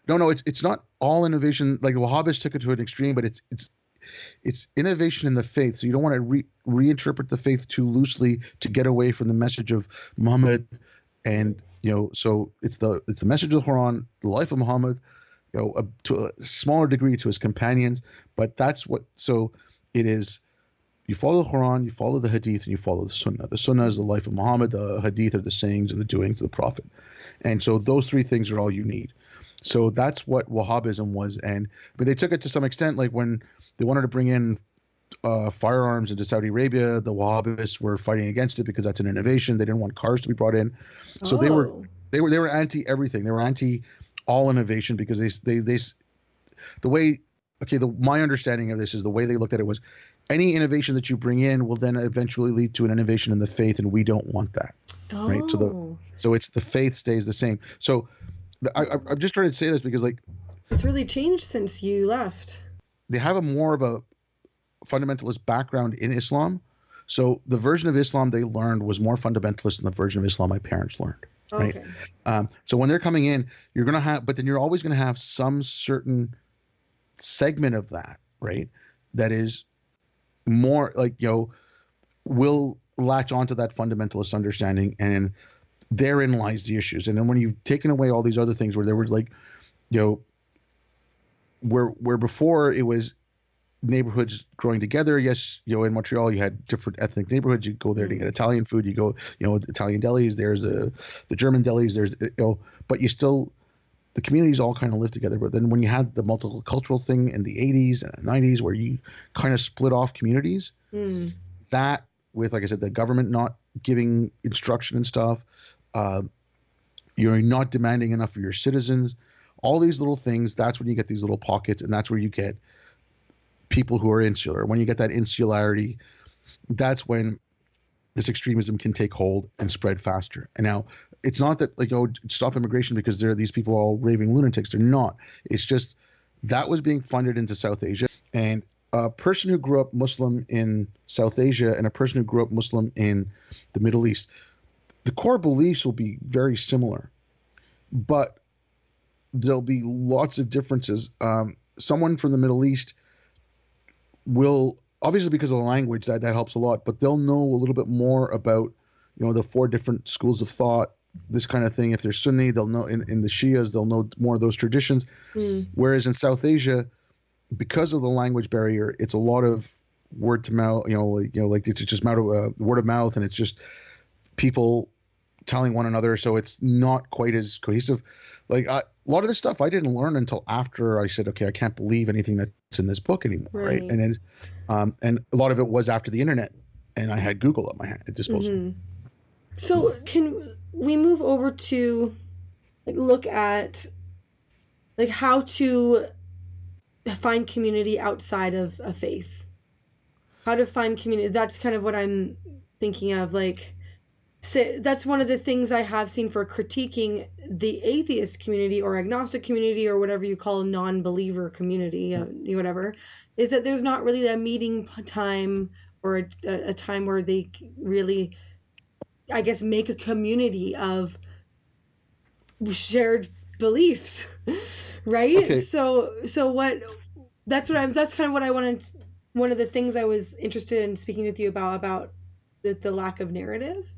[SPEAKER 2] no, it's not all innovation. Like Wahhabists took it to an extreme, but it's innovation in the faith. So you don't want to reinterpret the faith too loosely to get away from the message of Muhammad. And so it's the message of the Quran, the life of Muhammad, to a smaller degree to his companions. But that's what, so it is, you follow the Quran, you follow the Hadith, and you follow the Sunnah. The Sunnah is the life of Muhammad, the Hadith are the sayings and the doings of the Prophet. And so those three things are all you need. So that's what Wahhabism was. And but they took it to some extent, like when they wanted to bring in firearms into Saudi Arabia, the Wahhabists were fighting against it because that's an innovation. They didn't want cars to be brought in. So they were
[SPEAKER 1] Oh.
[SPEAKER 2] They were anti everything. They were anti all innovation because they the way my understanding of this is the way they looked at it was any innovation that you bring in will then eventually lead to an innovation in the faith, and we don't want that, right?
[SPEAKER 1] Oh,
[SPEAKER 2] So it's the faith stays the same. So I'm just trying to say this because like
[SPEAKER 1] it's really changed since you left.
[SPEAKER 2] they have a more of a fundamentalist background in Islam. So the version of Islam they learned was more fundamentalist than the version of Islam my parents learned, right?
[SPEAKER 1] Okay.
[SPEAKER 2] So when they're coming in, you're gonna have, but then you're always gonna have some certain segment of that, right? That is more like, will latch onto that fundamentalist understanding, and therein lies the issues. And then when you've taken away all these other things where there was like, you know, where before it was neighborhoods growing together. Yes, in Montreal you had different ethnic neighborhoods. You go there to get Italian food. You go, Italian delis. There's the German delis. There's, but you still, the communities all kind of live together. But then when you had the multicultural thing in the 80s and 90s where you kind of split off communities, that with, like I said, the government not giving instruction and stuff, you're not demanding enough of your citizens, all these little things, that's when you get these little pockets, and that's where you get people who are insular. When you get that insularity, that's when this extremism can take hold and spread faster. And now it's not that like, stop immigration because there are these people all raving lunatics. They're not. It's just that was being funded into South Asia. And a person who grew up Muslim in South Asia and a person who grew up Muslim in the Middle East, the core beliefs will be very similar, but there'll be lots of differences. Someone from the Middle East will, obviously because of the language, that helps a lot, but they'll know a little bit more about, the 4 different schools of thought, this kind of thing. If they're Sunni, they'll know in the Shias, they'll know more of those traditions. Whereas in South Asia, because of the language barrier, it's a lot of word to mouth, like it's just word of mouth, and it's just people telling one another. So it's not quite as cohesive. Like a lot of this stuff I didn't learn until after I said, okay, I can't believe anything that's in this book anymore, right? And a lot of it was after the internet, and I had Google at my disposal.
[SPEAKER 1] So can we move over to like look at like how to find community outside of a faith? How to find community? That's kind of what I'm thinking of. Like, that's one of the things I have seen for critiquing the atheist community or agnostic community or whatever you call a non-believer community, whatever, is that there's not really a meeting time or a time where they really, I guess, make a community of shared beliefs, right?
[SPEAKER 2] Okay.
[SPEAKER 1] So what? That's kind of what I wanted. One of the things I was interested in speaking with you about the lack of narrative.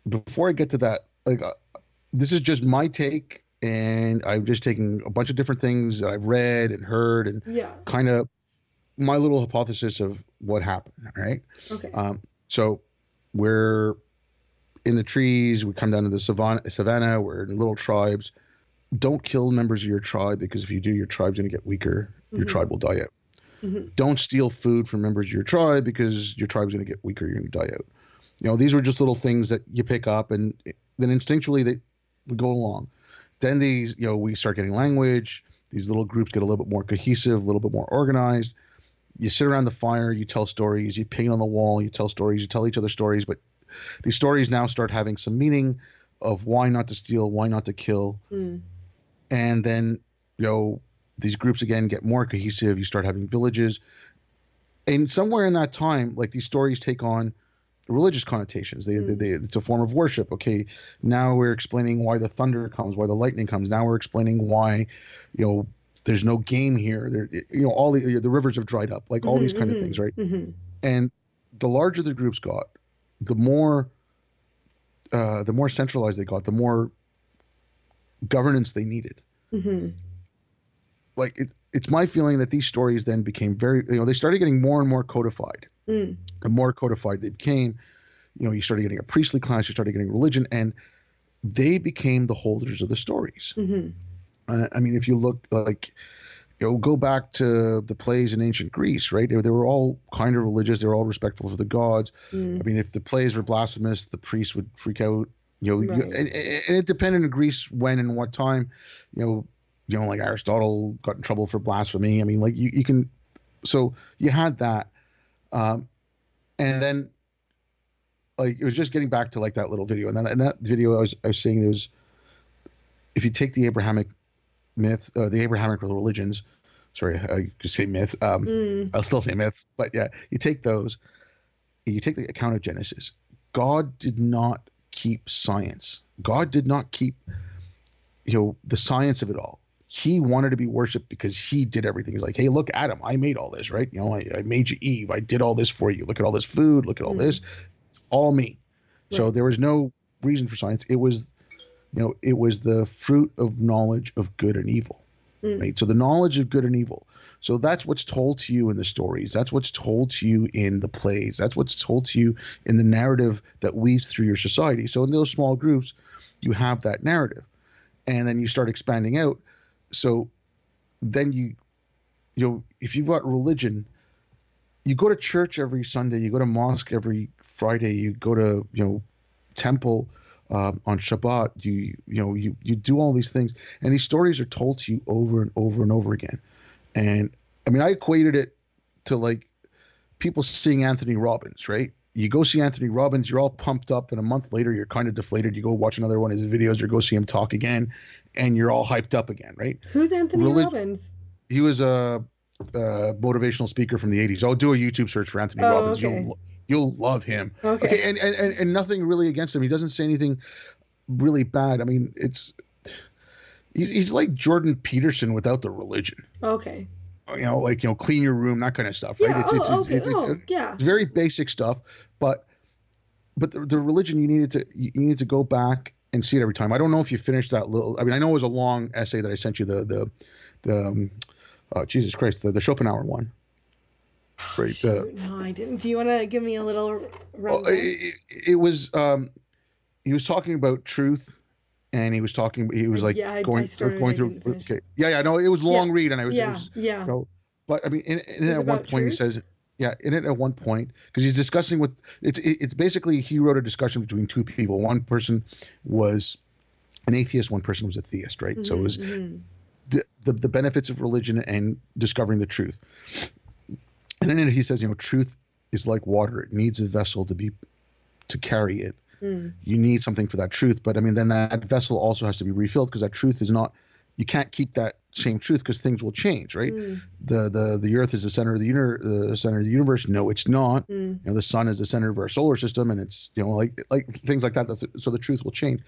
[SPEAKER 2] Before I get to that, like this is just my take, and I'm just taking a bunch of different things that I've read and heard, and kind of my little hypothesis of what happened. Right.
[SPEAKER 1] Okay.
[SPEAKER 2] So we're in the trees. We come down to the savannah. We're in little tribes. Don't kill members of your tribe, because if you do, your tribe's going to get weaker. Your tribe will die out. Don't steal food from members of your tribe, because your tribe's going to get weaker. You're going to die out. These were just little things that you pick up, and then instinctually we go along. Then we start getting language. These little groups get a little bit more cohesive, a little bit more organized. You sit around the fire, you tell stories, you paint on the wall, you tell stories, you tell each other stories, but these stories now start having some meaning of why not to steal, why not to kill. And then, these groups again get more cohesive. You start having villages. And somewhere in that time, like these stories take on religious connotations. It's a form of worship. Okay, now we're explaining why the thunder comes, why the lightning comes. Now we're explaining why, there's no game here. There, all the rivers have dried up, like all these kind of things, right? And the larger the groups got, the more centralized they got, the more governance they needed. Like it's my feeling that these stories then became very, they started getting more and more codified. The more codified they became, you started getting a priestly class, you started getting religion, and they became the holders of the stories. I mean, if you look like, go back to the plays in ancient Greece, right? They were all kind of religious. They were all respectful for the gods. I mean, if the plays were blasphemous, the priests would freak out.
[SPEAKER 1] Right.
[SPEAKER 2] And it depended in Greece when and what time, you know, like Aristotle got in trouble for blasphemy. I mean, like you can, so you had that, um, and then like it was just getting back to like that little video, and then in that video I was saying there was, if you take the Abrahamic myth, the Abrahamic religions, sorry, I could say myths,
[SPEAKER 1] Mm,
[SPEAKER 2] I'll still say myths, but yeah, you take those, you take the account of Genesis. God did not keep science. God did not keep, the science of it all. He wanted to be worshipped because he did everything. He's like, hey, look, Adam, I made all this, right? I made you Eve. I did all this for you. Look at all this food. Look at all this.
[SPEAKER 1] mm,
[SPEAKER 2] It's all me. So
[SPEAKER 1] right.
[SPEAKER 2] there was no reason for science. It was the fruit of knowledge of good and evil,
[SPEAKER 1] Mm,
[SPEAKER 2] right? So the knowledge of good and evil. So that's what's told to you in the stories. That's what's told to you in the plays. That's what's told to you in the narrative that weaves through your society. So in those small groups, you have that narrative, and then you start expanding out. So then if you've got religion, you go to church every Sunday, you go to mosque every Friday, you go to temple on Shabbat. You do all these things, and these stories are told to you over and over and over again. And I mean, I equated it to like people seeing Anthony Robbins, right? You go see Anthony Robbins, you're all pumped up, then a month later you're kind of deflated. You go watch another one of his videos or go see him talk again, and you're all hyped up again, right?
[SPEAKER 1] who's Anthony
[SPEAKER 2] Religion.
[SPEAKER 1] Robbins?
[SPEAKER 2] He was a motivational speaker from the '80s. I'll do a YouTube search for Anthony
[SPEAKER 1] Oh,
[SPEAKER 2] Robbins.
[SPEAKER 1] okay.
[SPEAKER 2] You'll love him. Okay,
[SPEAKER 1] Okay.
[SPEAKER 2] and nothing really against him. He doesn't say anything really bad. I mean, he's like Jordan Peterson without the religion.
[SPEAKER 1] Okay.
[SPEAKER 2] Like clean your room, that kind of stuff, right?
[SPEAKER 1] Yeah. Oh, okay. Oh, yeah.
[SPEAKER 2] It's very basic stuff, but the religion, you need to go back and see it every time. I don't know if you finished that little. I mean, I know it was a long essay that I sent you. Jesus Christ, the Schopenhauer one,
[SPEAKER 1] Oh,
[SPEAKER 2] right?
[SPEAKER 1] shoot. No, I didn't. Do you want to give me a little
[SPEAKER 2] Oh,
[SPEAKER 1] rundown?
[SPEAKER 2] it was he was talking about truth, and he was like
[SPEAKER 1] Yeah, I started.
[SPEAKER 2] going
[SPEAKER 1] I
[SPEAKER 2] through.
[SPEAKER 1] didn't finish.
[SPEAKER 2] Okay, yeah, no, it was a
[SPEAKER 1] Yeah.
[SPEAKER 2] long read, and it
[SPEAKER 1] Yeah.
[SPEAKER 2] was,
[SPEAKER 1] Yeah.
[SPEAKER 2] but I mean,
[SPEAKER 1] It was
[SPEAKER 2] at one
[SPEAKER 1] about
[SPEAKER 2] point he
[SPEAKER 1] truth.
[SPEAKER 2] says, yeah, in it at one point, because he's discussing with, it's basically he wrote a discussion between two people. One person was an atheist, one person was a theist, right? So it was
[SPEAKER 1] Mm-hmm.
[SPEAKER 2] the benefits of religion and discovering the truth. And then he says, truth is like water; it needs a vessel to carry it.
[SPEAKER 1] Mm-hmm.
[SPEAKER 2] You need something for that truth, but I mean, then that vessel also has to be refilled, because that truth is not, you can't keep that same truth, because things will change, right?
[SPEAKER 1] Mm,
[SPEAKER 2] The earth is the center of the center of the universe. No, it's not.
[SPEAKER 1] mm,
[SPEAKER 2] The sun is the center of our solar system, and it's, like things like that, so the truth will change.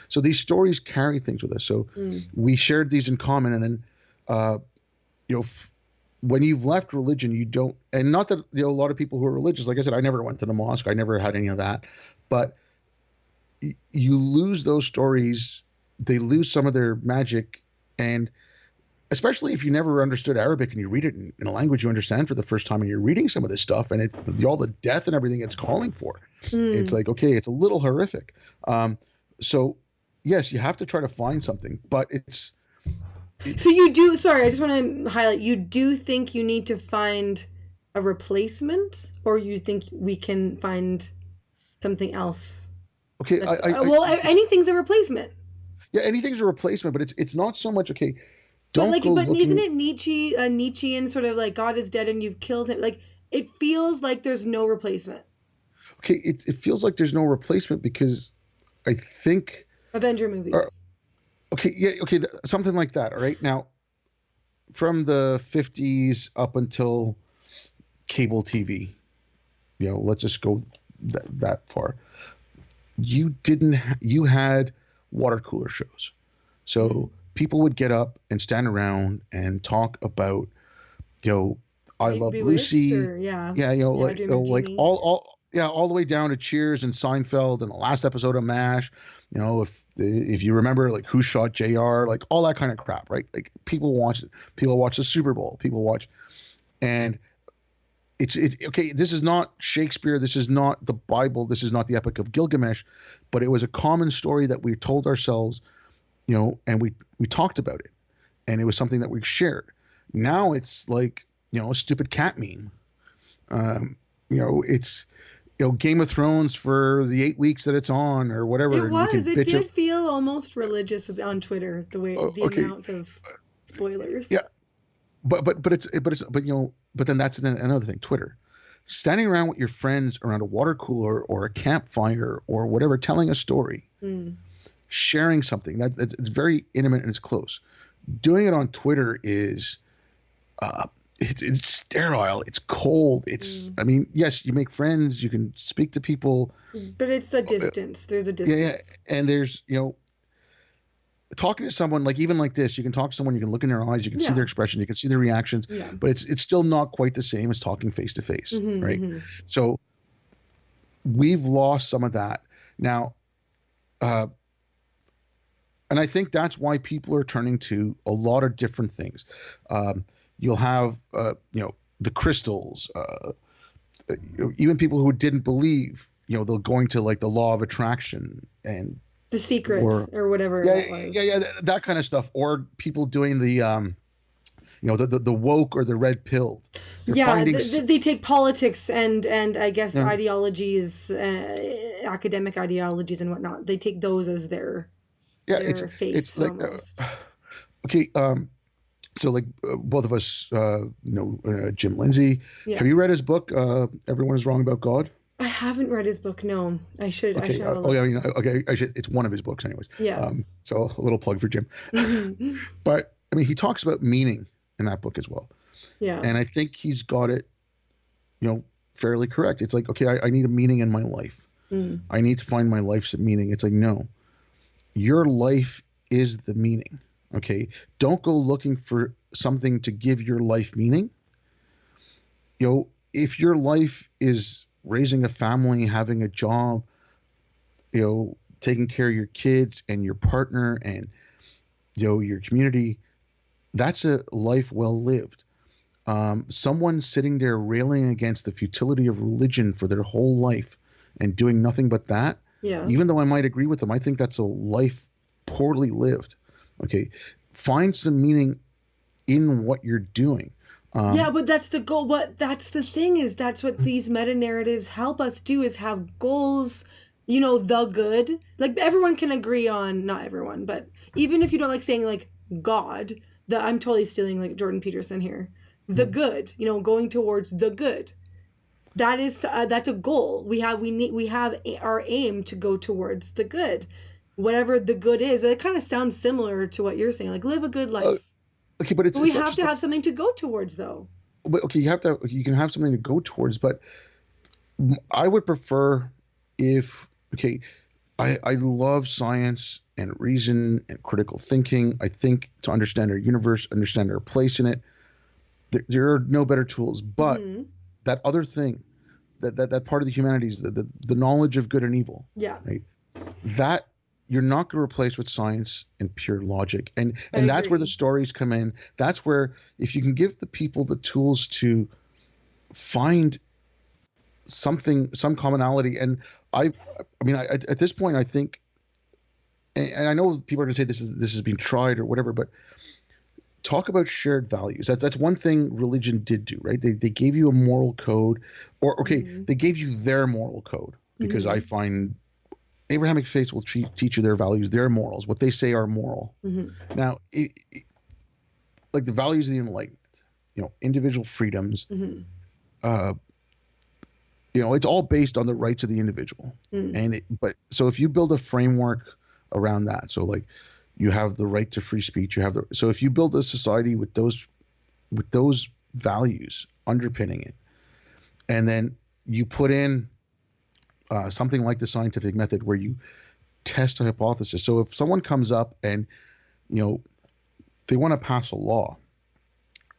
[SPEAKER 2] So these stories carry things with us. So
[SPEAKER 1] mm.
[SPEAKER 2] we shared these in common, and then uh you know when you've left religion, you don't, and not that, a lot of people who are religious, like I said, I never went to the mosque, I never had any of that, but you lose those stories, they lose some of their magic. And especially if you never understood Arabic and you read it in a language you understand for the first time, and you're reading some of this stuff, and all the death and everything it's calling for, it's
[SPEAKER 1] Mm.
[SPEAKER 2] like, okay, it's a little horrific. So yes, you have to try to find something, but
[SPEAKER 1] So you do, sorry, I just want to highlight, you do think you need to find a replacement, or you think we can find something else?
[SPEAKER 2] okay.
[SPEAKER 1] That's, well, anything's a replacement.
[SPEAKER 2] Yeah, anything's a replacement, but it's not so much, okay.
[SPEAKER 1] But
[SPEAKER 2] Don't
[SPEAKER 1] like,
[SPEAKER 2] go
[SPEAKER 1] but isn't
[SPEAKER 2] looking.
[SPEAKER 1] it Nietzsche, a Nietzschean sort of like God is dead and you've killed him? Like, it feels like there's no replacement.
[SPEAKER 2] Okay, it feels like there's no replacement, because I think,
[SPEAKER 1] Avenger
[SPEAKER 2] or
[SPEAKER 1] movies.
[SPEAKER 2] okay, yeah, okay, something like that. All right, now from the '50s up until cable TV, let's just go that far. You didn't. You had water cooler shows,
[SPEAKER 1] Mm.
[SPEAKER 2] so people would get up and stand around and talk about, you know, I Love
[SPEAKER 1] Bewitched,
[SPEAKER 2] Lucy.
[SPEAKER 1] or yeah,
[SPEAKER 2] Yeah,
[SPEAKER 1] yeah, I Dream of
[SPEAKER 2] like
[SPEAKER 1] Jeannie.
[SPEAKER 2] all the way down to Cheers and Seinfeld and the last episode of MASH. If you remember, like, Who Shot JR, like all that kind of crap, right? Like people watch it. People watch the Super Bowl. People watch, and it's okay. This is not Shakespeare. This is not the Bible. This is not the Epic of Gilgamesh, but it was a common story that we told ourselves, and we talked about it, and it was something that we shared. Now it's like, a stupid cat meme. Um, it's Game of Thrones for the 8 weeks that it's on or whatever,
[SPEAKER 1] It
[SPEAKER 2] and you can
[SPEAKER 1] was. It
[SPEAKER 2] bitch.
[SPEAKER 1] did feel almost religious on Twitter, the way the
[SPEAKER 2] Okay,
[SPEAKER 1] amount of spoilers.
[SPEAKER 2] yeah, but then that's another thing. Twitter, standing around with your friends around a water cooler or a campfire or whatever, telling a story,
[SPEAKER 1] Mm.
[SPEAKER 2] sharing something that's it's very intimate and it's close. Doing it on Twitter is uh, it's sterile. It's cold.
[SPEAKER 1] Mm.
[SPEAKER 2] I mean, yes, you make friends. You can speak to people.
[SPEAKER 1] But it's a distance. There's a
[SPEAKER 2] Yeah, yeah.
[SPEAKER 1] distance.
[SPEAKER 2] And there's, talking to someone like even like this, you can talk to someone, you can look in their eyes, you can see
[SPEAKER 1] Yeah.
[SPEAKER 2] their expression, you can see their reactions,
[SPEAKER 1] Yeah.
[SPEAKER 2] but it's still not quite the same as talking face to face,
[SPEAKER 1] Hmm.
[SPEAKER 2] right?
[SPEAKER 1] Hmm.
[SPEAKER 2] So we've lost some of that now. Uh, and I think that's why people are turning to a lot of different things. You'll have, the crystals, even people who didn't believe, they're going to like the law of attraction and
[SPEAKER 1] The Secret
[SPEAKER 2] or
[SPEAKER 1] or whatever
[SPEAKER 2] yeah,
[SPEAKER 1] that
[SPEAKER 2] yeah,
[SPEAKER 1] was.
[SPEAKER 2] yeah, that kind of stuff, or people doing the woke or the red pill. They're
[SPEAKER 1] Yeah,
[SPEAKER 2] finding,
[SPEAKER 1] they take politics and I guess
[SPEAKER 2] yeah,
[SPEAKER 1] ideologies, academic ideologies and whatnot. They take those as
[SPEAKER 2] yeah,
[SPEAKER 1] their
[SPEAKER 2] it's
[SPEAKER 1] faiths
[SPEAKER 2] like
[SPEAKER 1] almost.
[SPEAKER 2] okay, so like both of us know Jim Lindsay.
[SPEAKER 1] Yeah.
[SPEAKER 2] Have you read his book? Everyone is wrong about God.
[SPEAKER 1] I haven't read his book. No, I should. I
[SPEAKER 2] Okay,
[SPEAKER 1] should have a
[SPEAKER 2] oh yeah,
[SPEAKER 1] look.
[SPEAKER 2] okay, I should. It's one of his books, anyways.
[SPEAKER 1] Yeah.
[SPEAKER 2] So a little plug for Jim.
[SPEAKER 1] Hmm.
[SPEAKER 2] But I mean, he talks about meaning in that book as well,
[SPEAKER 1] Yeah.
[SPEAKER 2] and I think he's got it, fairly correct. It's like, okay, I need a meaning in my life.
[SPEAKER 1] Mm.
[SPEAKER 2] I need to find my life's meaning. It's like, no, your life is the meaning. Okay. Don't go looking for something to give your life meaning. If your life is raising a family, having a job, taking care of your kids and your partner and, your community, that's a life well lived. Someone sitting there railing against the futility of religion for their whole life and doing nothing but that,
[SPEAKER 1] Yeah.
[SPEAKER 2] even though I might agree with them, I think that's a life poorly lived. Okay. Find some meaning in what you're doing.
[SPEAKER 1] Yeah, but that's the goal. What that's the thing is that's what these meta narratives help us do is have goals, the good. Like everyone can agree on, not everyone, but even if you don't like saying like God, I'm totally stealing like Jordan Peterson here. The good, going towards the good. That's a goal. We have our aim to go towards the good. Whatever the good is. It kind of sounds similar to what you're saying, like live a good
[SPEAKER 2] Uh,
[SPEAKER 1] life.
[SPEAKER 2] okay, but
[SPEAKER 1] But we
[SPEAKER 2] it's not
[SPEAKER 1] have
[SPEAKER 2] just
[SPEAKER 1] to
[SPEAKER 2] like,
[SPEAKER 1] have something to go towards though.
[SPEAKER 2] but okay, you can have something to go towards, but I would prefer if, okay, I love science and reason and critical thinking. I think to understand our universe, understand our place in it, there are no better tools. But
[SPEAKER 1] Hmm.
[SPEAKER 2] that other thing, that part of the humanities, the knowledge of good and evil,
[SPEAKER 1] Yeah,
[SPEAKER 2] right? That you're not going to replace with science and pure logic, and
[SPEAKER 1] I
[SPEAKER 2] that's where the
[SPEAKER 1] agree.
[SPEAKER 2] stories come in. That's where if you can give the people the tools to find some commonality, and I mean, at this point, I think, and I know people are going to say this has been tried or whatever, but talk about shared values. That's one thing religion did do, right? They gave you a moral code, or okay,
[SPEAKER 1] Hmm.
[SPEAKER 2] they gave you their moral code because I
[SPEAKER 1] Hmm.
[SPEAKER 2] find Abrahamic faiths will teach you their values, their morals, what they say are moral.
[SPEAKER 1] Hmm.
[SPEAKER 2] Now, like the values of the Enlightenment, individual freedoms,
[SPEAKER 1] Hmm.
[SPEAKER 2] uh, it's all based on the rights of the individual.
[SPEAKER 1] Hmm.
[SPEAKER 2] But so if you build a framework around that, so like you have the right to free speech, so if you build a society with those values underpinning it, and then you put in something like the scientific method where you test a hypothesis. So if someone comes up and you know they want to pass a law,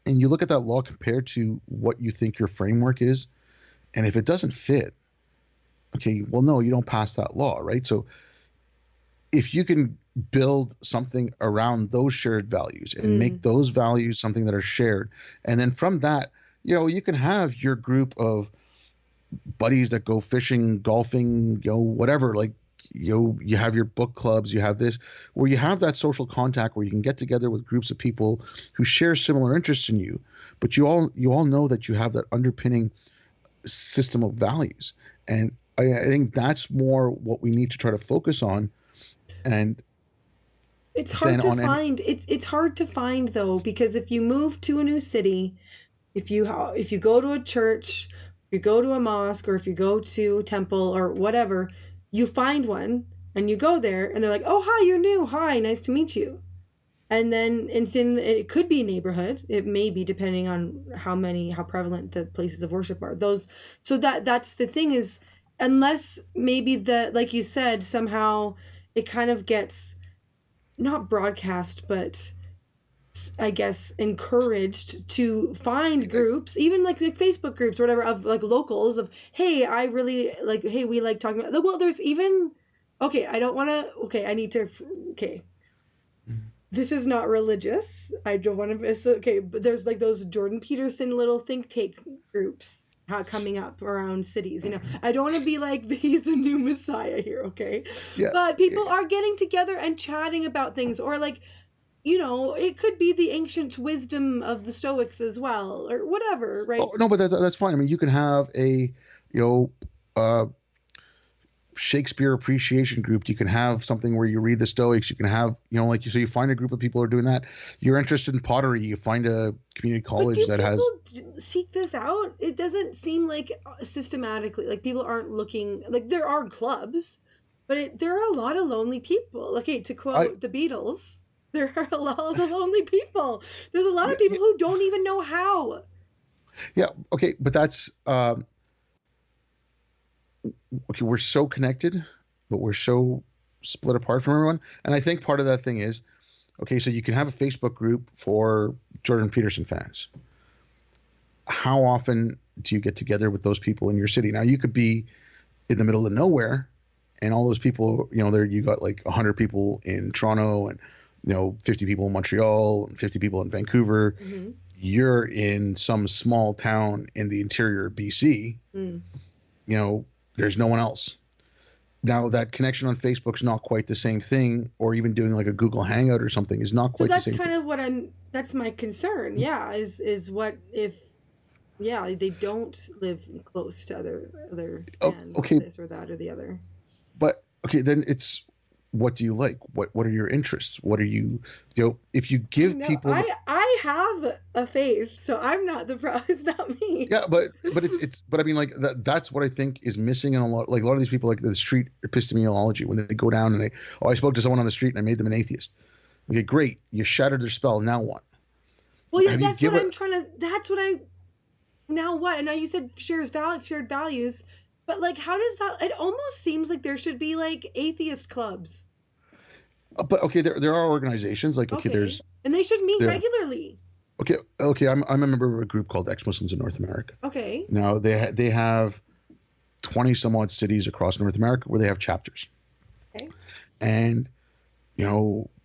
[SPEAKER 2] and you look at that law compared to what you think your framework is, and if it doesn't fit, okay, well, no, you don't pass that law, right? So if you can build something around those shared values and make
[SPEAKER 1] Mm.
[SPEAKER 2] those values something that are shared, and then from that, you can have your group of buddies that go fishing, golfing, whatever, like you have your book clubs, you have this where you have that social contact where you can get together with groups of people who share similar interests in you, but you all know that you have that underpinning system of values. And I think that's more what we need to try to focus on, and
[SPEAKER 1] It's hard
[SPEAKER 2] then
[SPEAKER 1] to
[SPEAKER 2] on any.
[SPEAKER 1] find. It's hard to find though, because if you move to a new city, if you go to a church, if you go to a mosque, or if you go to a temple or whatever, you find one and you go there and they're like, "Oh, hi, you're new. Hi, nice to meet you." And then it could be a neighborhood. It may be, depending on how prevalent the places of worship are. Those so that's the thing is, unless maybe the like you said, somehow it kind of gets not broadcast, but I guess encouraged to find groups, even like Facebook groups or whatever, of like locals of, hey, I really like, hey, we like talking about, well, there's even, okay, I don't want to, okay, I need to, okay, this is not religious. I don't want to miss, okay, but there's like those Jordan Peterson little think tank groups coming up around cities. I don't want to be like he's the new messiah here, okay?
[SPEAKER 2] Yeah.
[SPEAKER 1] But people are getting together and chatting about things, or like, it could be the ancient wisdom of the Stoics as well, or whatever, right?
[SPEAKER 2] Oh no, but that's fine. I mean, you can have a, you know, uh, Shakespeare appreciation group. You can have something where you read the Stoics. You can have, like, so you find a group of people who are doing that. You're interested in pottery. You find a community
[SPEAKER 1] But
[SPEAKER 2] college
[SPEAKER 1] do
[SPEAKER 2] that has.
[SPEAKER 1] people seek this out? It doesn't seem like systematically, like people aren't looking, like there are clubs, but there are a lot of lonely people. Okay, to
[SPEAKER 2] I
[SPEAKER 1] quote the Beatles, there are a lot of lonely people. There's a lot
[SPEAKER 2] Yeah,
[SPEAKER 1] of people who don't even know how.
[SPEAKER 2] yeah, okay, but that's okay. We're so connected, but we're so split apart from everyone. And I think part of that thing is, okay, so you can have a Facebook group for Jordan Peterson fans. How often do you get together with those people in your city? Now you could be in the middle of nowhere, and all those people, there you got like 100 people in Toronto, and 50 people in Montreal, and 50 people in Vancouver.
[SPEAKER 1] Mm-hmm.
[SPEAKER 2] You're in some small town in the interior of BC.
[SPEAKER 1] Mm.
[SPEAKER 2] There's no one else. Now that connection on Facebook's not quite the same thing, or even doing like a Google Hangout or something is not
[SPEAKER 1] So
[SPEAKER 2] quite the
[SPEAKER 1] that's
[SPEAKER 2] same
[SPEAKER 1] kind
[SPEAKER 2] thing.
[SPEAKER 1] of that's my concern. Yeah, is what if, yeah, they don't live close to other
[SPEAKER 2] Oh,
[SPEAKER 1] fans of
[SPEAKER 2] okay,
[SPEAKER 1] this or that or the other.
[SPEAKER 2] but okay, then it's, what do you like? What are your interests? What are if you
[SPEAKER 1] I
[SPEAKER 2] give
[SPEAKER 1] know.
[SPEAKER 2] people
[SPEAKER 1] I have a faith, so I'm not the problem. It's not me.
[SPEAKER 2] yeah, but I mean, like, that's what I think is missing in a lot of these people, like the street epistemology, when they go down and I spoke to someone on the street and I made them an atheist. Okay, great, you shattered their spell. Now what?
[SPEAKER 1] Well, yeah,
[SPEAKER 2] Have you
[SPEAKER 1] that's what
[SPEAKER 2] given?
[SPEAKER 1] I'm trying to. That's what I. Now what? And now you said shared values, but like, how does that? It almost seems like there should be like atheist clubs.
[SPEAKER 2] But okay, there are organizations like, okay,
[SPEAKER 1] Okay, and they should meet
[SPEAKER 2] there.
[SPEAKER 1] regularly.
[SPEAKER 2] Okay, I'm a member of a group called Ex-Muslims in North America.
[SPEAKER 1] Okay.
[SPEAKER 2] Now they have 20 some odd cities across North America where they have chapters,
[SPEAKER 1] Okay.
[SPEAKER 2] and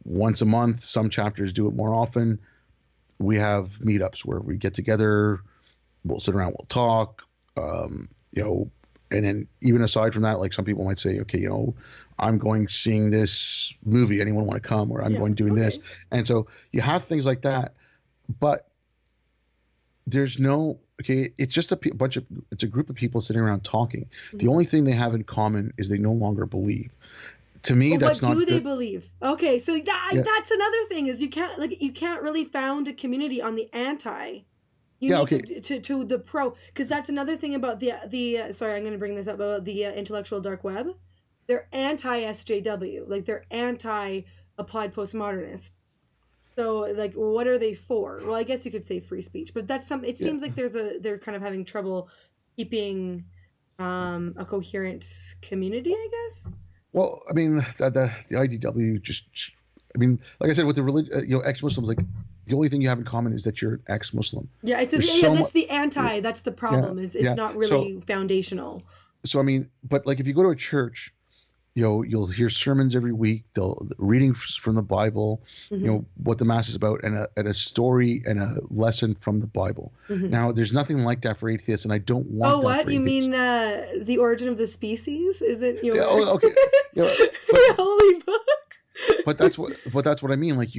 [SPEAKER 2] once a month, some chapters do it more often. We have meetups where we get together, we'll sit around, we'll talk, and then even aside from that, like, some people might say, okay, I'm going seeing this movie. Anyone want to come? Or I'm
[SPEAKER 1] Yeah.
[SPEAKER 2] going doing this.
[SPEAKER 1] Okay.
[SPEAKER 2] And so you have things like that, but there's no, okay, it's just it's a group of people sitting around talking.
[SPEAKER 1] Mm-hmm.
[SPEAKER 2] The only thing they have in common is they no longer believe. To me,
[SPEAKER 1] But
[SPEAKER 2] that's
[SPEAKER 1] what
[SPEAKER 2] not
[SPEAKER 1] do they
[SPEAKER 2] good.
[SPEAKER 1] believe? Okay, so
[SPEAKER 2] Yeah,
[SPEAKER 1] that's another thing is you can't really found a community on the anti. You
[SPEAKER 2] yeah,
[SPEAKER 1] need
[SPEAKER 2] okay,
[SPEAKER 1] to the pro, because that's another thing about the sorry, I'm going to bring this up about the intellectual dark web. They're anti SJW, like they're anti applied postmodernists. So like, what are they for? Well, I guess you could say free speech, but that's some. It
[SPEAKER 2] yeah.
[SPEAKER 1] seems like they're kind of having trouble keeping a coherent community, I guess.
[SPEAKER 2] Well, I mean, the IDW just, I mean, like I said, with the religion, ex-Muslims, like, the only thing you have in common is that you're ex-Muslim.
[SPEAKER 1] Yeah,
[SPEAKER 2] There's
[SPEAKER 1] yeah,
[SPEAKER 2] so
[SPEAKER 1] that's
[SPEAKER 2] much,
[SPEAKER 1] the anti. That's the
[SPEAKER 2] yeah,
[SPEAKER 1] problem. Is it's
[SPEAKER 2] yeah.
[SPEAKER 1] not
[SPEAKER 2] So,
[SPEAKER 1] really foundational.
[SPEAKER 2] I mean, but like, if you go to a church, you'll hear sermons every week. They'll reading from the Bible,
[SPEAKER 1] Mm-hmm.
[SPEAKER 2] what the mass is about, and a story and a lesson from the Bible.
[SPEAKER 1] Mm-hmm.
[SPEAKER 2] Now, there's nothing like that for atheists, and I don't
[SPEAKER 1] Oh,
[SPEAKER 2] want that
[SPEAKER 1] what
[SPEAKER 2] for
[SPEAKER 1] you
[SPEAKER 2] atheists.
[SPEAKER 1] mean? The origin of the species? Is it
[SPEAKER 2] Yeah,
[SPEAKER 1] your
[SPEAKER 2] oh, okay, yeah, but
[SPEAKER 1] holy book?
[SPEAKER 2] that's what I mean. Like,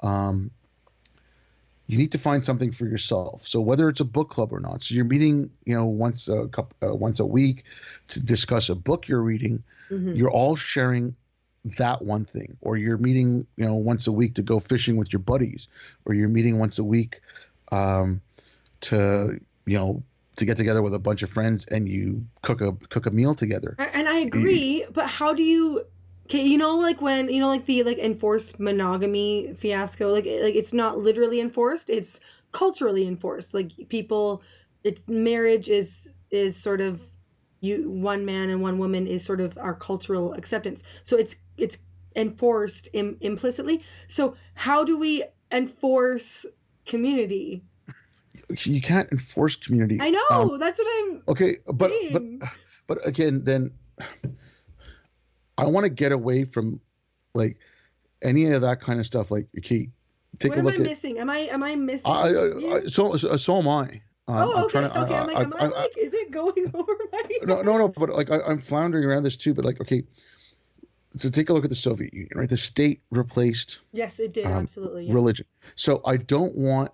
[SPEAKER 2] um, you need to find something for yourself. So whether it's a book club or not, so you're meeting, once a week to discuss a book you're reading.
[SPEAKER 1] Hmm.
[SPEAKER 2] You're all sharing that one thing, or you're meeting, once a week to go fishing with your buddies, or you're meeting once a week um, to, you know, to get together with a bunch of friends and you cook a meal together.
[SPEAKER 1] And I agree, but how do you? Okay, like when like the like enforced monogamy fiasco, like it's not literally enforced; it's culturally enforced. Like people, it's marriage is sort of you one man and one woman is sort of our cultural acceptance. So it's enforced implicitly. So how do we enforce community?
[SPEAKER 2] You can't enforce community.
[SPEAKER 1] I know that's what I'm
[SPEAKER 2] Okay,
[SPEAKER 1] saying.
[SPEAKER 2] but again, then I want to get away from like any of that kind of stuff. Like, okay, take
[SPEAKER 1] What
[SPEAKER 2] a
[SPEAKER 1] am I
[SPEAKER 2] look at.
[SPEAKER 1] missing? Am I missing here?
[SPEAKER 2] So am I. I'm
[SPEAKER 1] Oh,
[SPEAKER 2] trying
[SPEAKER 1] okay,
[SPEAKER 2] to.
[SPEAKER 1] okay. I'm like, am I
[SPEAKER 2] I
[SPEAKER 1] like, is it going over my
[SPEAKER 2] no, no,
[SPEAKER 1] head?
[SPEAKER 2] no. But like, I'm floundering around this too. But like, okay, so take a look at the Soviet Union, right? The state replaced
[SPEAKER 1] Yes, it did.
[SPEAKER 2] um,
[SPEAKER 1] Absolutely. Yeah.
[SPEAKER 2] religion. So I don't want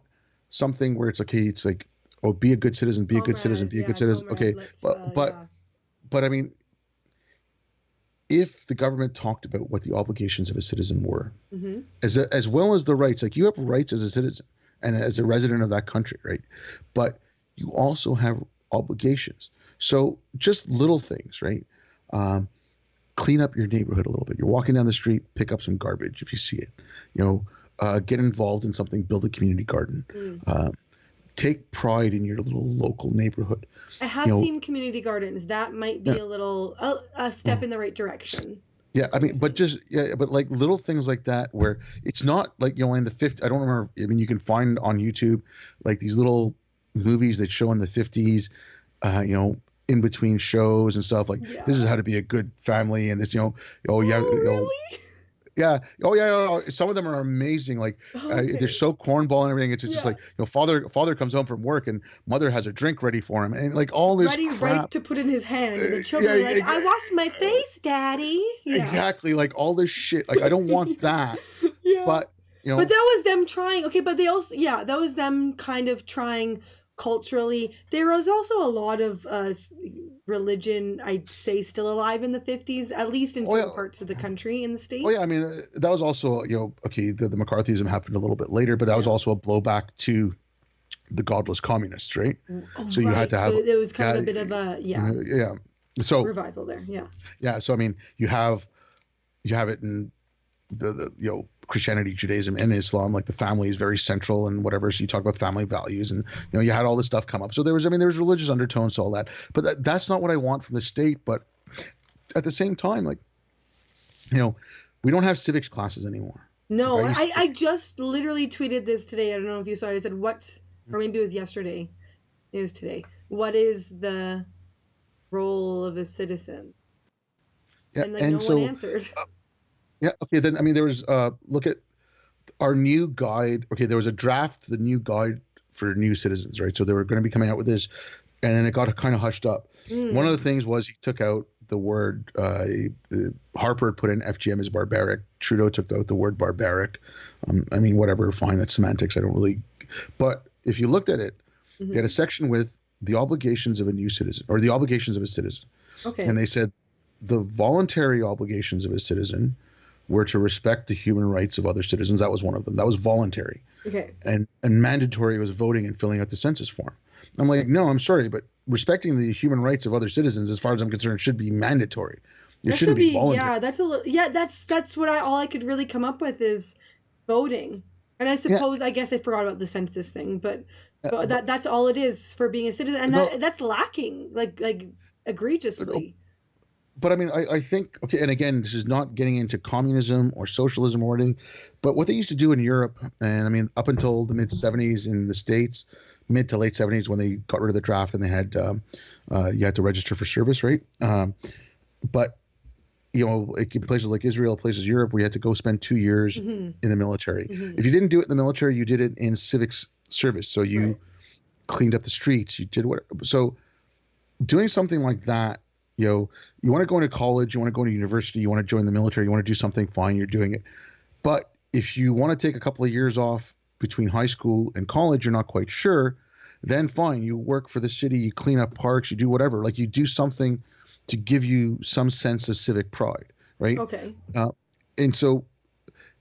[SPEAKER 2] something where it's okay. It's like, oh, be a good citizen, be a good citizen,
[SPEAKER 1] Comrade.
[SPEAKER 2] be a good
[SPEAKER 1] Yeah,
[SPEAKER 2] citizen.
[SPEAKER 1] comrade.
[SPEAKER 2] Okay,
[SPEAKER 1] Let's,
[SPEAKER 2] but but
[SPEAKER 1] yeah.
[SPEAKER 2] but I mean, if the government talked about what the obligations of a citizen were,
[SPEAKER 1] Mm-hmm.
[SPEAKER 2] as well as the rights, like you have rights as a citizen and as a resident of that country, right? But you also have obligations. So just little things, right? Um, Clean up your neighborhood a little bit. You're walking down the street, pick up some garbage if you see it. You know, get involved in something, build a community garden.
[SPEAKER 1] Mm.
[SPEAKER 2] Uh, Take pride in your little local neighborhood.
[SPEAKER 1] I have
[SPEAKER 2] You know,
[SPEAKER 1] seen community gardens. That might be
[SPEAKER 2] yeah,
[SPEAKER 1] a step in the right direction,
[SPEAKER 2] yeah.
[SPEAKER 1] like
[SPEAKER 2] I
[SPEAKER 1] what you're
[SPEAKER 2] mean, but
[SPEAKER 1] saying.
[SPEAKER 2] just yeah, but like little things like that where it's not like in the 50s. I don't remember. I mean, you can find on YouTube like these little movies that show in the 50s. You know, in between shows and stuff like this is
[SPEAKER 1] Yeah.
[SPEAKER 2] how to be a good family and this oh yeah,
[SPEAKER 1] Oh, really?
[SPEAKER 2] yeah. Oh yeah. Some of them are amazing. Like they're
[SPEAKER 1] Okay.
[SPEAKER 2] so cornball and everything. It's just
[SPEAKER 1] Yeah.
[SPEAKER 2] like father comes home from work and mother has a drink ready for him and like all this
[SPEAKER 1] Ready, right
[SPEAKER 2] crap.
[SPEAKER 1] to put in his hand, and the
[SPEAKER 2] Yeah,
[SPEAKER 1] children are like, "I washed my face, Daddy." Yeah.
[SPEAKER 2] exactly. Like all this shit. Like I don't want that.
[SPEAKER 1] Yeah.
[SPEAKER 2] But you
[SPEAKER 1] But
[SPEAKER 2] know,
[SPEAKER 1] that was them trying. Okay, but they also, yeah, that was them kind of trying culturally. There was also a lot of religion, I'd say, still alive in the 50s, at least in
[SPEAKER 2] oh
[SPEAKER 1] certain
[SPEAKER 2] yeah,
[SPEAKER 1] parts of the country in the
[SPEAKER 2] oh yeah. I
[SPEAKER 1] States.
[SPEAKER 2] mean, that was also okay. The McCarthyism happened a little bit later, but that was
[SPEAKER 1] Yeah.
[SPEAKER 2] also a blowback to the godless communists, right?
[SPEAKER 1] Oh,
[SPEAKER 2] So you had
[SPEAKER 1] right.
[SPEAKER 2] to
[SPEAKER 1] So
[SPEAKER 2] have
[SPEAKER 1] there was kind of
[SPEAKER 2] yeah,
[SPEAKER 1] a bit of a, yeah,
[SPEAKER 2] yeah. So
[SPEAKER 1] revival there. Yeah.
[SPEAKER 2] yeah. So I mean, you have it in the Christianity, Judaism, and Islam. Like the family is very central and whatever. So you talk about family values, and you had all this stuff come up. So there was religious undertones to all that. But that's not what I want from the state. But at the same time, like you know, we don't have civics classes anymore. Like I
[SPEAKER 1] No,
[SPEAKER 2] used to.
[SPEAKER 1] I just literally tweeted this today. I don't know if you saw it. I said, what, or maybe it was yesterday. It was today. What is the role of a citizen?
[SPEAKER 2] Yeah,
[SPEAKER 1] And like
[SPEAKER 2] and
[SPEAKER 1] no one
[SPEAKER 2] so
[SPEAKER 1] answered.
[SPEAKER 2] yeah, okay. Then I mean, there was look at our new guide. Okay, there was a draft, the new guide for new citizens, right? So they were going to be coming out with this, and then it got kind of hushed up. One of
[SPEAKER 1] Mm.
[SPEAKER 2] the things was he took out the word. Harper put in FGM is barbaric. Trudeau took out the word barbaric. I mean, whatever, fine. That's semantics. I don't really. But if you looked at it, they had a
[SPEAKER 1] Hmm.
[SPEAKER 2] section with the obligations of a new citizen or the obligations of a citizen, and
[SPEAKER 1] Okay.
[SPEAKER 2] they said the voluntary obligations of a citizen were to respect the human rights of other citizens. That was one of them. That was voluntary.
[SPEAKER 1] Okay.
[SPEAKER 2] And mandatory was voting and filling out the census form. I'm like, no, I'm sorry, but respecting the human rights of other citizens, as far as I'm concerned, should be mandatory. It
[SPEAKER 1] That
[SPEAKER 2] shouldn't
[SPEAKER 1] should
[SPEAKER 2] be
[SPEAKER 1] be,
[SPEAKER 2] voluntary.
[SPEAKER 1] yeah, that's a little, yeah, that's what I all I could really come up with is voting. And I
[SPEAKER 2] Yeah,
[SPEAKER 1] suppose I guess I forgot about the census thing, but
[SPEAKER 2] but
[SPEAKER 1] that's all it is for being a citizen, and
[SPEAKER 2] no,
[SPEAKER 1] that's lacking like
[SPEAKER 2] no,
[SPEAKER 1] egregiously.
[SPEAKER 2] but I mean, I think okay, and again, this is not getting into communism or socialism or anything, but what they used to do in Europe, and I mean, up until the mid '70s in the States, mid to late '70s when they got rid of the draft and they had you had to register for service, right? But like in places like Israel, places Europe, we had to go spend 2 years
[SPEAKER 1] Hmm.
[SPEAKER 2] in the military.
[SPEAKER 1] Hmm.
[SPEAKER 2] If you didn't do it in the military, you did it in civics service. So you
[SPEAKER 1] Right.
[SPEAKER 2] cleaned up the streets, you did what. So doing something like that, you want to go into college, you want to go into university, you want to join the military, you want to do something, fine, you're doing it. But if you want to take a couple of years off between high school and college, you're not quite sure, then fine, you work for the city, you clean up parks, you do whatever. Like you do something to give you some sense of civic pride, right?
[SPEAKER 1] Okay.
[SPEAKER 2] Uh, and so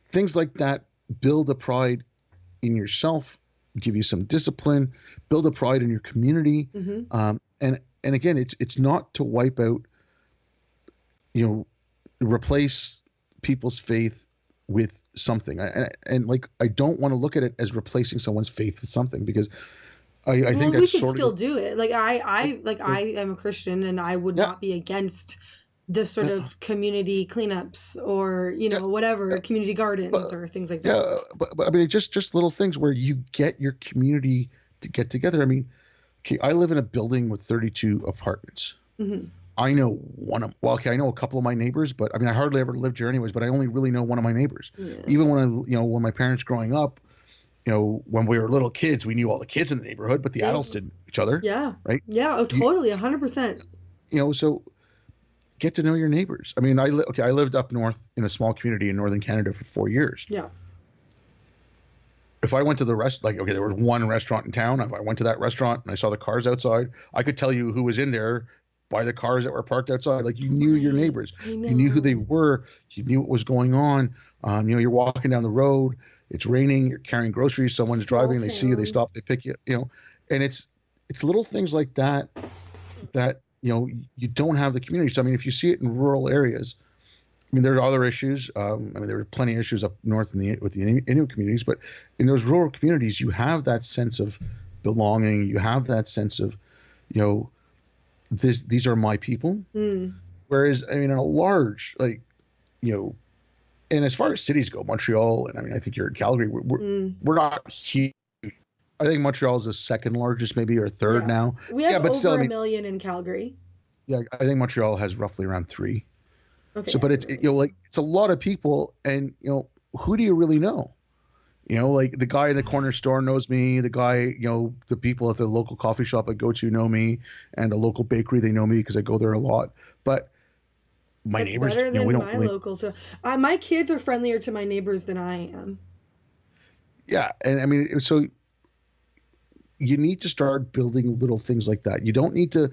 [SPEAKER 2] things like that build a pride in yourself, give you some discipline, build a pride in your community.
[SPEAKER 1] Mm-hmm.
[SPEAKER 2] And again, it's not to wipe out, you know, replace people's faith with something. And like I don't want to look at it as replacing someone's faith with something, because I think
[SPEAKER 1] Well, we
[SPEAKER 2] that's
[SPEAKER 1] could
[SPEAKER 2] sort
[SPEAKER 1] still
[SPEAKER 2] of
[SPEAKER 1] do it. Like I am a Christian, and I would
[SPEAKER 2] yeah,
[SPEAKER 1] not be against this sort
[SPEAKER 2] yeah,
[SPEAKER 1] of community cleanups, or
[SPEAKER 2] yeah,
[SPEAKER 1] whatever, community gardens
[SPEAKER 2] but
[SPEAKER 1] or things like that.
[SPEAKER 2] yeah, but I mean, just little things where you get your community to get together. I mean, okay, I live in a building with 32 apartments.
[SPEAKER 1] Hmm.
[SPEAKER 2] I know one of, well, okay, I know a couple of my neighbors, but I mean, I hardly ever lived here anyways, but I only really know one of my neighbors.
[SPEAKER 1] Yeah.
[SPEAKER 2] Even when when my parents growing up, when we were little kids, we knew all the kids in the neighborhood, but the
[SPEAKER 1] Yeah.
[SPEAKER 2] adults didn't know each other,
[SPEAKER 1] Yeah.
[SPEAKER 2] right?
[SPEAKER 1] Yeah. Oh,
[SPEAKER 2] You,
[SPEAKER 1] totally. 100%.
[SPEAKER 2] so get to know your neighbors. I mean, I lived up north in a small community in northern Canada for 4 years.
[SPEAKER 1] Yeah.
[SPEAKER 2] If I went to the okay, there was one restaurant in town. If I went to that restaurant and I saw the cars outside, I could tell you who was in there by the cars that were parked outside. Like you knew your
[SPEAKER 1] Right.
[SPEAKER 2] neighbors,
[SPEAKER 1] I
[SPEAKER 2] you knew who they
[SPEAKER 1] know.
[SPEAKER 2] were, you knew what was going on. You're walking down the road, it's raining, you're carrying groceries, someone's
[SPEAKER 1] Small
[SPEAKER 2] driving, they see you, they
[SPEAKER 1] town.
[SPEAKER 2] stop, they pick you, and it's little things like that that you don't have the community. So I mean, if you see it in rural areas, I mean, there are other issues. I mean, there are plenty of issues up north with the Inuit communities, but in those rural communities, you have that sense of belonging. You have that sense of, you know, these are my people.
[SPEAKER 1] Mm.
[SPEAKER 2] Whereas, I mean, in a large, like, you know, and as far as cities go, Montreal, and I mean, I think you're in Calgary,
[SPEAKER 1] Mm.
[SPEAKER 2] we're not huge. I think Montreal is the second largest, maybe, or third
[SPEAKER 1] Yeah.
[SPEAKER 2] now.
[SPEAKER 1] We
[SPEAKER 2] Yeah,
[SPEAKER 1] have
[SPEAKER 2] but still, I
[SPEAKER 1] over a
[SPEAKER 2] mean,
[SPEAKER 1] million in Calgary.
[SPEAKER 2] yeah, I think Montreal has roughly around three.
[SPEAKER 1] Okay.
[SPEAKER 2] So,
[SPEAKER 1] Yeah,
[SPEAKER 2] but
[SPEAKER 1] you're right.
[SPEAKER 2] like it's a lot of people, and who do you really know? Like the guy in the corner store knows me. The guy, the people at the local coffee shop I go to know me, and the local bakery they know me because I go there a lot. But my
[SPEAKER 1] That's
[SPEAKER 2] neighbors,
[SPEAKER 1] better
[SPEAKER 2] we
[SPEAKER 1] than
[SPEAKER 2] don't
[SPEAKER 1] my
[SPEAKER 2] really.
[SPEAKER 1] local. So, my kids are friendlier to my neighbors than I am.
[SPEAKER 2] Yeah, and I mean, so you need to start building little things like that. You don't need to,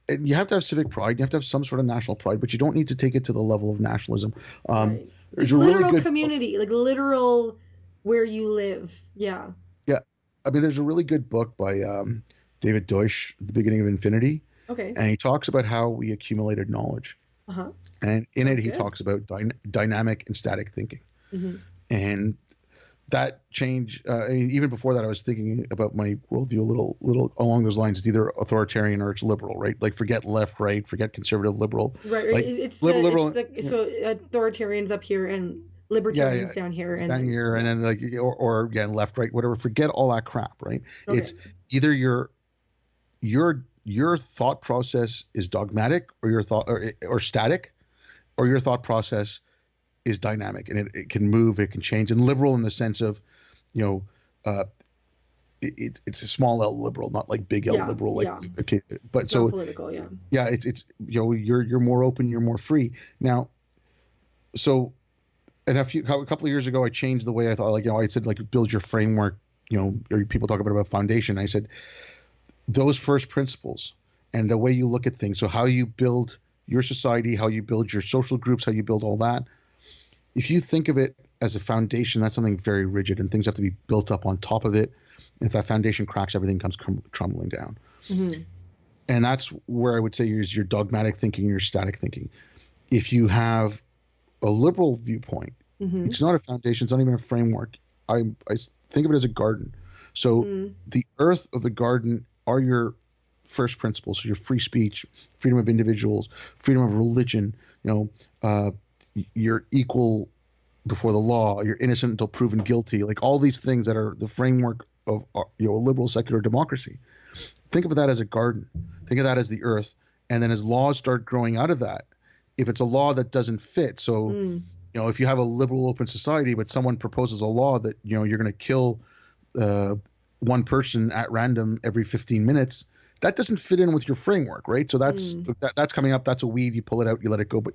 [SPEAKER 2] and you have to have civic pride. You have to have some sort of national pride, but you don't need to take it to the level of nationalism.
[SPEAKER 1] Right.
[SPEAKER 2] There's
[SPEAKER 1] Just
[SPEAKER 2] a really
[SPEAKER 1] literal
[SPEAKER 2] good book.
[SPEAKER 1] community, like literal where you live. Yeah.
[SPEAKER 2] Yeah, I mean, there's a really good book by David Deutsch, The Beginning of Infinity,
[SPEAKER 1] Okay.
[SPEAKER 2] and he talks about how we accumulated knowledge.
[SPEAKER 1] Uh huh.
[SPEAKER 2] And in it,
[SPEAKER 1] Sounds
[SPEAKER 2] he
[SPEAKER 1] good.
[SPEAKER 2] talks about dynamic and static thinking.
[SPEAKER 1] Hmm.
[SPEAKER 2] And that change, I mean, even before that, I was thinking about my worldview little along those lines. It's either authoritarian or it's liberal, right? Like forget left, right, forget conservative, liberal.
[SPEAKER 1] Right. Right.
[SPEAKER 2] Like liberal,
[SPEAKER 1] So authoritarians up here and
[SPEAKER 2] yeah, yeah,
[SPEAKER 1] libertarians down here,
[SPEAKER 2] it's
[SPEAKER 1] and
[SPEAKER 2] down
[SPEAKER 1] then
[SPEAKER 2] here, and
[SPEAKER 1] yeah.
[SPEAKER 2] then like or again left, right, whatever. Forget all that crap, right?
[SPEAKER 1] Okay.
[SPEAKER 2] It's either your thought process is dogmatic, or your thought or static, or your thought process is dynamic, and it can move, it can change. And liberal in the sense of, you know, uh, it's a small L liberal, not like big L
[SPEAKER 1] Yeah.
[SPEAKER 2] liberal. Like
[SPEAKER 1] Yeah.
[SPEAKER 2] okay, but
[SPEAKER 1] Not
[SPEAKER 2] so
[SPEAKER 1] political. Yeah.
[SPEAKER 2] yeah, it's you're more open, you're more free now. So and a couple of years ago, I changed the way I thought. Like I said, like build your framework. Or people talk about foundation. I said those first principles and the way you look at things. So how you build your society, how you build your social groups, how you build all that. If you think of it as a foundation, that's something very rigid, and things have to be built up on top of it. And if that foundation cracks, everything comes crumbling down.
[SPEAKER 1] Hmm.
[SPEAKER 2] And that's where I would say is your dogmatic thinking, your static thinking. If you have a liberal viewpoint,
[SPEAKER 1] Hmm.
[SPEAKER 2] it's not a foundation, it's not even a framework. I think of it as a garden. So
[SPEAKER 1] Mm.
[SPEAKER 2] the earth of the garden are your first principles. So your free speech, freedom of individuals, freedom of religion, you're equal before the law, you're innocent until proven guilty, like all these things that are the framework of a liberal secular democracy. Think of that as a garden. Think of that as the earth. And then as laws start growing out of that, if it's a law that doesn't fit, so
[SPEAKER 1] Mm.
[SPEAKER 2] if you have a liberal open society, but someone proposes a law that you're going to kill uh, one person at random every 15 minutes, that doesn't fit in with your framework, right? So
[SPEAKER 1] Mm.
[SPEAKER 2] that's coming up. That's a weed. You pull it out, you let it go. But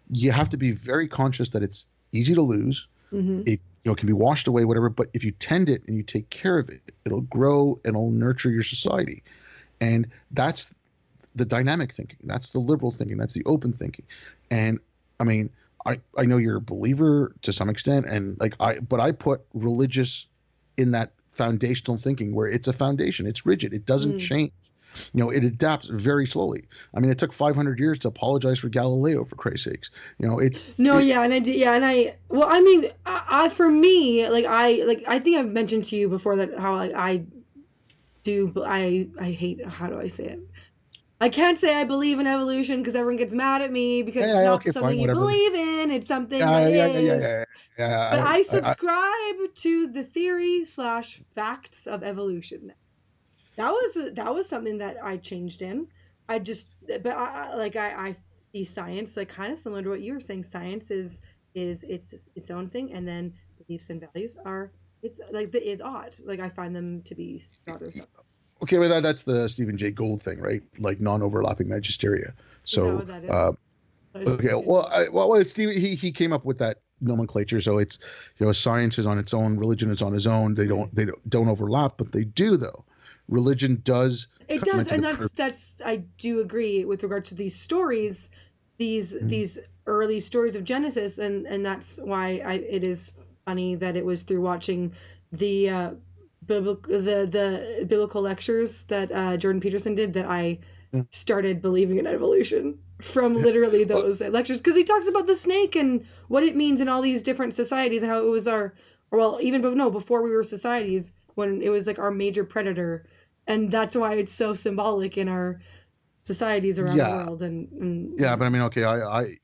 [SPEAKER 2] you have to be very conscious that it's easy to lose.
[SPEAKER 1] Hmm.
[SPEAKER 2] It can be washed away, whatever. But if you tend it and you take care of it, it'll grow and it'll nurture your society. And that's the dynamic thinking. That's the liberal thinking. That's the open thinking. And I mean, I know you're a believer to some extent, and but I put religious in that foundational thinking where it's a foundation. It's rigid. It doesn't
[SPEAKER 1] Mm.
[SPEAKER 2] change. It adapts very slowly. I mean, it took 500 years to apologize for Galileo, for Christ's sakes.
[SPEAKER 1] No, yeah, and I did, yeah, and well, I mean, for me, I think I've mentioned to you before that how like I do, I hate, how do I say it? I can't say I believe in evolution because everyone gets mad at me because
[SPEAKER 2] Yeah,
[SPEAKER 1] it's
[SPEAKER 2] yeah,
[SPEAKER 1] not
[SPEAKER 2] okay, fine,
[SPEAKER 1] something you
[SPEAKER 2] whatever.
[SPEAKER 1] believe in. It's something that
[SPEAKER 2] Yeah, yeah, yeah, yeah,
[SPEAKER 1] is.
[SPEAKER 2] yeah, yeah.
[SPEAKER 1] But I
[SPEAKER 2] I
[SPEAKER 1] subscribe to the theory slash facts of evolution. That was something that I changed in. I just, but I see science like kind of similar to what you were saying. Science is its own thing, and then beliefs and values are, it's like the is odd. Like I find them to be rather separate.
[SPEAKER 2] okay, well, that's the Stephen Jay Gould thing, right? Like non-overlapping magisteria.
[SPEAKER 1] Is that
[SPEAKER 2] So,
[SPEAKER 1] what that is? I didn't
[SPEAKER 2] okay,
[SPEAKER 1] read that.
[SPEAKER 2] Steve, he came up with that nomenclature. So it's, science is on its own, religion is on its own. They
[SPEAKER 1] Right.
[SPEAKER 2] don't overlap, but they do though. Religion does
[SPEAKER 1] It
[SPEAKER 2] come
[SPEAKER 1] does,
[SPEAKER 2] into
[SPEAKER 1] and
[SPEAKER 2] the
[SPEAKER 1] that's I do agree with regards to these stories,
[SPEAKER 2] Mhm.
[SPEAKER 1] these early stories of Genesis, and that's why it is funny that it was through watching the the biblical lectures that Jordan Peterson did that I
[SPEAKER 2] Yeah.
[SPEAKER 1] started believing in evolution from literally
[SPEAKER 2] Well,
[SPEAKER 1] those lectures because he talks about the snake and what it means in all these different societies and how it was our, well, even but no, before we were societies, when it was like our major predator, and that's why it's so symbolic in our societies around the
[SPEAKER 2] yeah,
[SPEAKER 1] world.
[SPEAKER 2] yeah,
[SPEAKER 1] And
[SPEAKER 2] but I mean, okay, I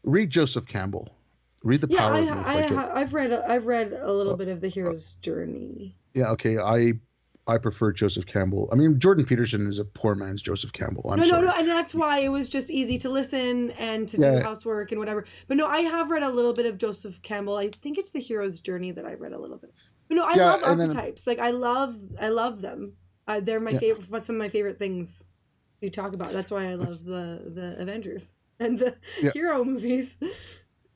[SPEAKER 2] read Joseph Campbell, read The
[SPEAKER 1] yeah,
[SPEAKER 2] Power of Myth by Joe.
[SPEAKER 1] I've read a little
[SPEAKER 2] Uh,
[SPEAKER 1] bit of the
[SPEAKER 2] uh,
[SPEAKER 1] hero's journey.
[SPEAKER 2] yeah, okay, I prefer Joseph Campbell. I mean, Jordan Peterson is a poor man's Joseph Campbell. I'm
[SPEAKER 1] No,
[SPEAKER 2] sorry.
[SPEAKER 1] and that's why it was just easy to listen and to do
[SPEAKER 2] Yeah,
[SPEAKER 1] housework and whatever. But no, I have read a little bit of Joseph Campbell. I think it's the hero's journey that I read a little bit. But no, I
[SPEAKER 2] yeah,
[SPEAKER 1] love
[SPEAKER 2] and then
[SPEAKER 1] archetypes. Like I love them. They're my
[SPEAKER 2] yeah,
[SPEAKER 1] favorite. Some of my favorite things to talk about. That's why I love the Avengers and the
[SPEAKER 2] yeah,
[SPEAKER 1] hero movies.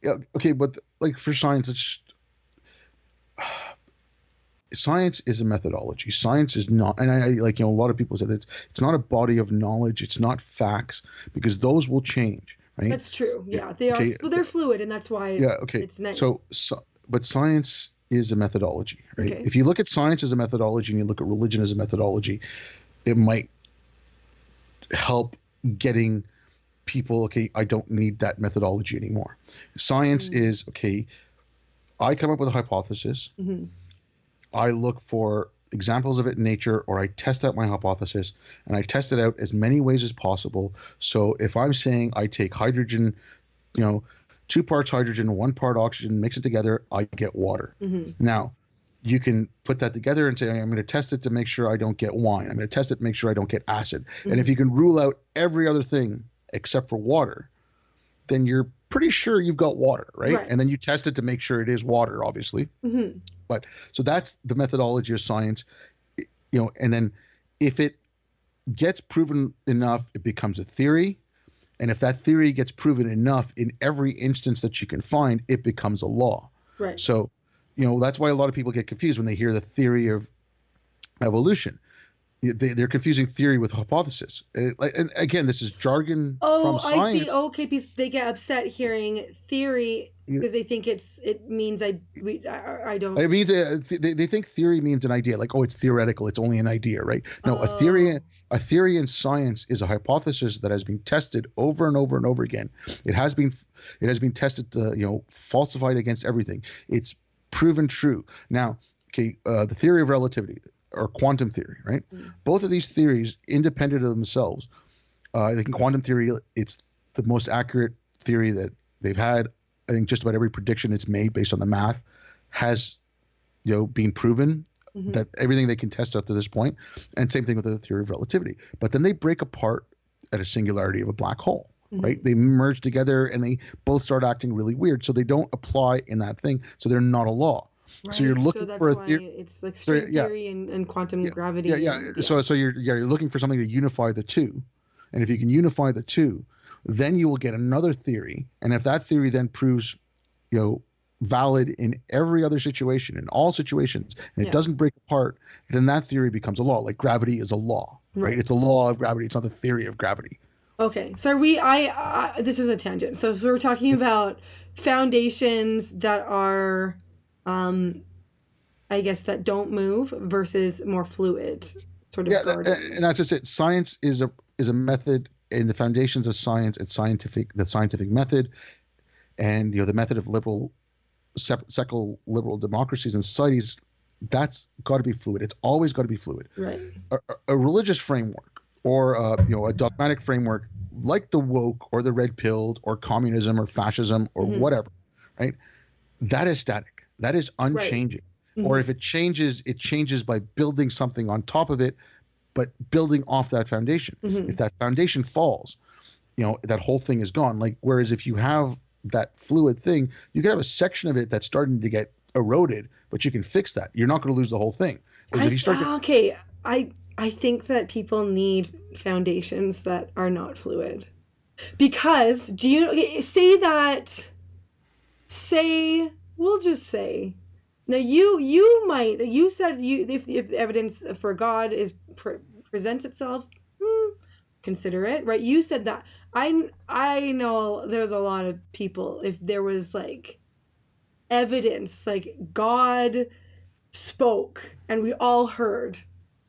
[SPEAKER 2] yeah. Okay, but like for science, science is a methodology. Science is not, and I like, a lot of people say that it's not a body of knowledge. It's not facts, because those will change, right?
[SPEAKER 1] That's true.
[SPEAKER 2] Yeah,
[SPEAKER 1] Yeah, they are.
[SPEAKER 2] okay,
[SPEAKER 1] Well, they're fluid, and that's why
[SPEAKER 2] yeah, okay.
[SPEAKER 1] it's nice.
[SPEAKER 2] But science is a methodology, right?
[SPEAKER 1] Okay.
[SPEAKER 2] If you look at science as a methodology and you look at religion as a methodology, it might help getting people, okay, I don't need that methodology anymore. Science
[SPEAKER 1] Mm-hmm.
[SPEAKER 2] is, okay, I come up with a hypothesis,
[SPEAKER 1] Mm-hmm.
[SPEAKER 2] I look for examples of it in nature, or I test out my hypothesis, and I test it out as many ways as possible. So if I'm saying I take hydrogen, you know, 2 parts hydrogen, 1 part oxygen, mix it together, I get water.
[SPEAKER 1] Mm-hmm.
[SPEAKER 2] Now, you can put that together and say, I'm going to test it to make sure I don't get wine. I'm going to test it to make sure I don't get acid. And if
[SPEAKER 1] Mm-hmm.
[SPEAKER 2] you can rule out every other thing except for water, then you're pretty sure you've got water, right?
[SPEAKER 1] Right.
[SPEAKER 2] And then you test it to make sure it is water, obviously.
[SPEAKER 1] Mm-hmm.
[SPEAKER 2] But so that's the methodology of science, and then if it gets proven enough, it becomes a theory. And if that theory gets proven enough in every instance that you can find, it becomes a law.
[SPEAKER 1] Right.
[SPEAKER 2] So, that's why a lot of people get confused when they hear the theory of evolution. They're confusing theory with hypothesis. And again, this is jargon from
[SPEAKER 1] Oh, I see.
[SPEAKER 2] science.
[SPEAKER 1] Okay, because they get upset hearing theory
[SPEAKER 2] You
[SPEAKER 1] because they think it means I don't.
[SPEAKER 2] It means they think theory means an idea, like, oh, it's theoretical, it's only an idea, right? No,
[SPEAKER 1] Oh.
[SPEAKER 2] a theory in science is a hypothesis that has been tested over and over and over again. It has been tested, falsified against everything. It's proven true. Now, okay, the theory of relativity or quantum theory, right?
[SPEAKER 1] Mm.
[SPEAKER 2] Both of these theories, independent of themselves, I think in quantum theory, it's the most accurate theory that they've had. I think just about every prediction it's made based on the math has, been proven,
[SPEAKER 1] Mm-hmm.
[SPEAKER 2] that everything they can test up to this point. And same thing with the theory of relativity. But then they break apart at a singularity of a black hole,
[SPEAKER 1] Mm-hmm.
[SPEAKER 2] right? They merge together and they both start acting really weird. So they don't apply in that thing. So they're not a law. So you're
[SPEAKER 1] Right. So
[SPEAKER 2] looking
[SPEAKER 1] that's
[SPEAKER 2] for a
[SPEAKER 1] why
[SPEAKER 2] theory.
[SPEAKER 1] it's like
[SPEAKER 2] So
[SPEAKER 1] string
[SPEAKER 2] yeah,
[SPEAKER 1] theory and quantum
[SPEAKER 2] yeah, yeah,
[SPEAKER 1] gravity
[SPEAKER 2] yeah.
[SPEAKER 1] and yeah.
[SPEAKER 2] So you're looking for something to unify the two. And if you can unify the two, then you will get another theory. And if that theory then proves, you know, valid in every other situation, in all situations, and it
[SPEAKER 1] Yeah.
[SPEAKER 2] doesn't break apart, then that theory becomes a law. Like gravity is a law, right?
[SPEAKER 1] Right.
[SPEAKER 2] It's a law of gravity. It's not the theory of gravity.
[SPEAKER 1] Okay. So this is a tangent. So we're talking about foundations that are, um, I guess that don't move versus more fluid sort of
[SPEAKER 2] Yeah, and that's
[SPEAKER 1] gardens.
[SPEAKER 2] just it. Science is a method, in the foundations of science. It's the scientific method, and the method of secular liberal democracies and societies. That's got to be fluid. It's always got to be fluid.
[SPEAKER 1] Right.
[SPEAKER 2] A religious framework, or a dogmatic framework like the woke or the red pilled or communism or fascism or
[SPEAKER 1] Mm-hmm.
[SPEAKER 2] whatever, right? That is static. That is
[SPEAKER 1] Right.
[SPEAKER 2] unchanging. Or
[SPEAKER 1] Mm-hmm.
[SPEAKER 2] if it changes by building something on top of it, but building off that foundation.
[SPEAKER 1] Mm-hmm.
[SPEAKER 2] If that foundation falls, that whole thing is gone. Like, whereas if you have that fluid thing, you can have a section of it that's starting to get eroded, but you can fix that. You're not going to lose the whole thing. Whereas if you start to,
[SPEAKER 1] Okay. I think that people need foundations that are not fluid. Because do you okay, say we'll just say now you said if evidence for God presents itself, consider it, right? You said that. I know there's a lot of people, if there was like evidence, like God spoke and we all heard,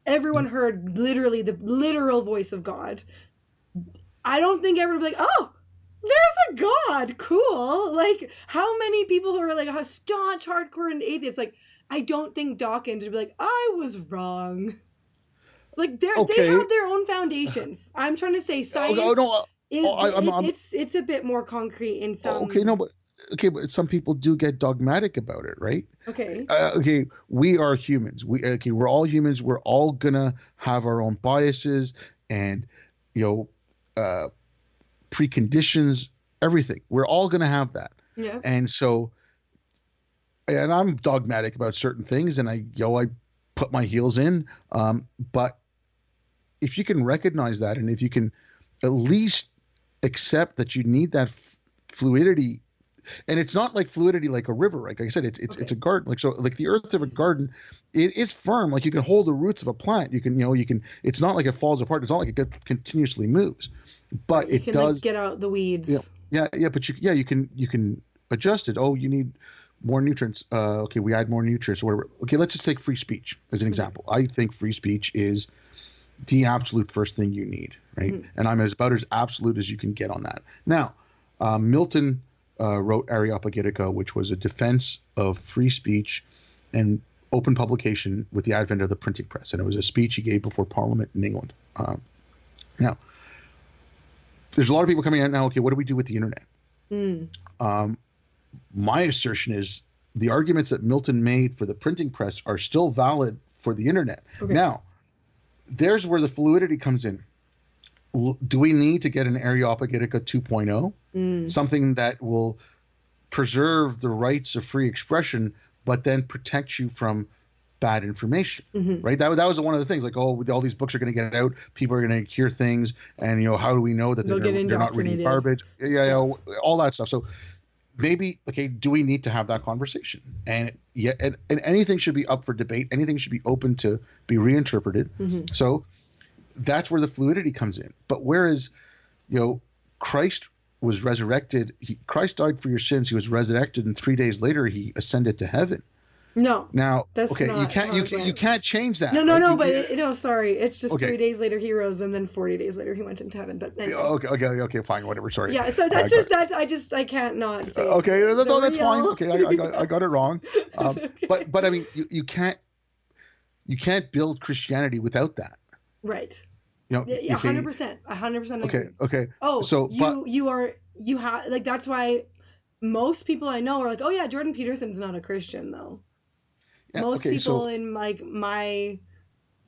[SPEAKER 1] everyone heard literally the literal voice of God, I don't think everyone would be like, oh, there's a God, cool. Like, how many people who are like a staunch hardcore and atheists, like, I don't think Dawkins would be like, I was wrong. Like, they
[SPEAKER 2] okay,
[SPEAKER 1] have their own foundations. I'm trying to say
[SPEAKER 2] oh
[SPEAKER 1] science
[SPEAKER 2] no,
[SPEAKER 1] is
[SPEAKER 2] I'm
[SPEAKER 1] it's a bit more concrete in
[SPEAKER 2] okay, no,
[SPEAKER 1] some.
[SPEAKER 2] but okay, but some people do get dogmatic about it, right?
[SPEAKER 1] Okay.
[SPEAKER 2] Okay, we are humans. We're all humans. We're all gonna have our own biases and you know uh, preconditions, everything. We're all gonna have that,
[SPEAKER 1] Yeah.
[SPEAKER 2] and so, and I'm dogmatic about certain things, and I put my heels in. But if you can recognize that, and if you can at least accept that you need that fluidity, and it's not like fluidity like a river. Like I said, it's
[SPEAKER 1] Okay.
[SPEAKER 2] a garden. Like, so, like the earth of a garden, it is firm. Like you can hold the roots of a plant. You can. It's not like it falls apart. It's not like it continuously moves,
[SPEAKER 1] Right.
[SPEAKER 2] but
[SPEAKER 1] You
[SPEAKER 2] it
[SPEAKER 1] can like
[SPEAKER 2] does.
[SPEAKER 1] get out the
[SPEAKER 2] Yeah,
[SPEAKER 1] weeds.
[SPEAKER 2] yeah. But you can adjust it. Oh, you need more nutrients. Okay, we add more nutrients or whatever. Okay, let's just take free speech as an
[SPEAKER 1] Mm-hmm.
[SPEAKER 2] example. I think free speech is the absolute first thing you need, right?
[SPEAKER 1] Mm-hmm.
[SPEAKER 2] And I'm about as absolute as you can get on that. Now, Milton wrote Areopagitica, which was a defense of free speech and open publication with the advent of the printing press. And it was a speech he gave before Parliament in England. Now, there's a lot of people coming out now, okay, what do we do with the internet?
[SPEAKER 1] Mm.
[SPEAKER 2] Um, my assertion is the arguments that Milton made for the printing press are still valid for the internet.
[SPEAKER 1] Okay.
[SPEAKER 2] Now, there's where the fluidity comes in. Do we need to get an Areopagitica 2.0?
[SPEAKER 1] Mm.
[SPEAKER 2] Something that will preserve the rights of free expression, but then protect you from bad information,
[SPEAKER 1] Mm-hmm.
[SPEAKER 2] right? That was one of the things. Like, oh, all these books are going to get out. People are going to hear things, and how do we know that
[SPEAKER 1] They'll get
[SPEAKER 2] they're not reading
[SPEAKER 1] indoctrinated.
[SPEAKER 2] garbage?
[SPEAKER 1] Yeah.
[SPEAKER 2] All that stuff. So maybe, okay, do we need to have that conversation? And yeah, and anything should be up for debate. Anything should be open to be reinterpreted.
[SPEAKER 1] Mm-hmm.
[SPEAKER 2] So that's where the fluidity comes in. But whereas, Christ was resurrected, Christ died for your sins. He was resurrected, and 3 days later he ascended to heaven.
[SPEAKER 1] No,
[SPEAKER 2] Now,
[SPEAKER 1] that's
[SPEAKER 2] okay, you
[SPEAKER 1] not
[SPEAKER 2] can't
[SPEAKER 1] how
[SPEAKER 2] you
[SPEAKER 1] it
[SPEAKER 2] you
[SPEAKER 1] went.
[SPEAKER 2] can't change that,
[SPEAKER 1] No, no,
[SPEAKER 2] right?
[SPEAKER 1] no, but no, sorry. It's just
[SPEAKER 2] Okay,
[SPEAKER 1] 3 days later he rose, and then 40 days later he went into heaven. But anyway,
[SPEAKER 2] okay, fine, whatever. Sorry.
[SPEAKER 1] yeah. So
[SPEAKER 2] I
[SPEAKER 1] that's
[SPEAKER 2] got,
[SPEAKER 1] just that. I can't not say it.
[SPEAKER 2] okay,
[SPEAKER 1] The
[SPEAKER 2] no, that's fine.
[SPEAKER 1] real.
[SPEAKER 2] Okay, I got it wrong.
[SPEAKER 1] Okay.
[SPEAKER 2] But I mean, you can't build Christianity without that.
[SPEAKER 1] Right.
[SPEAKER 2] You know,
[SPEAKER 1] Yeah,
[SPEAKER 2] okay,
[SPEAKER 1] 100%. 100%
[SPEAKER 2] okay,
[SPEAKER 1] agree.
[SPEAKER 2] okay.
[SPEAKER 1] Oh,
[SPEAKER 2] So, but
[SPEAKER 1] you have like that's why most people I know are like, oh yeah, Jordan Peterson's not a Christian though.
[SPEAKER 2] yeah,
[SPEAKER 1] Most
[SPEAKER 2] okay,
[SPEAKER 1] people
[SPEAKER 2] so
[SPEAKER 1] in like my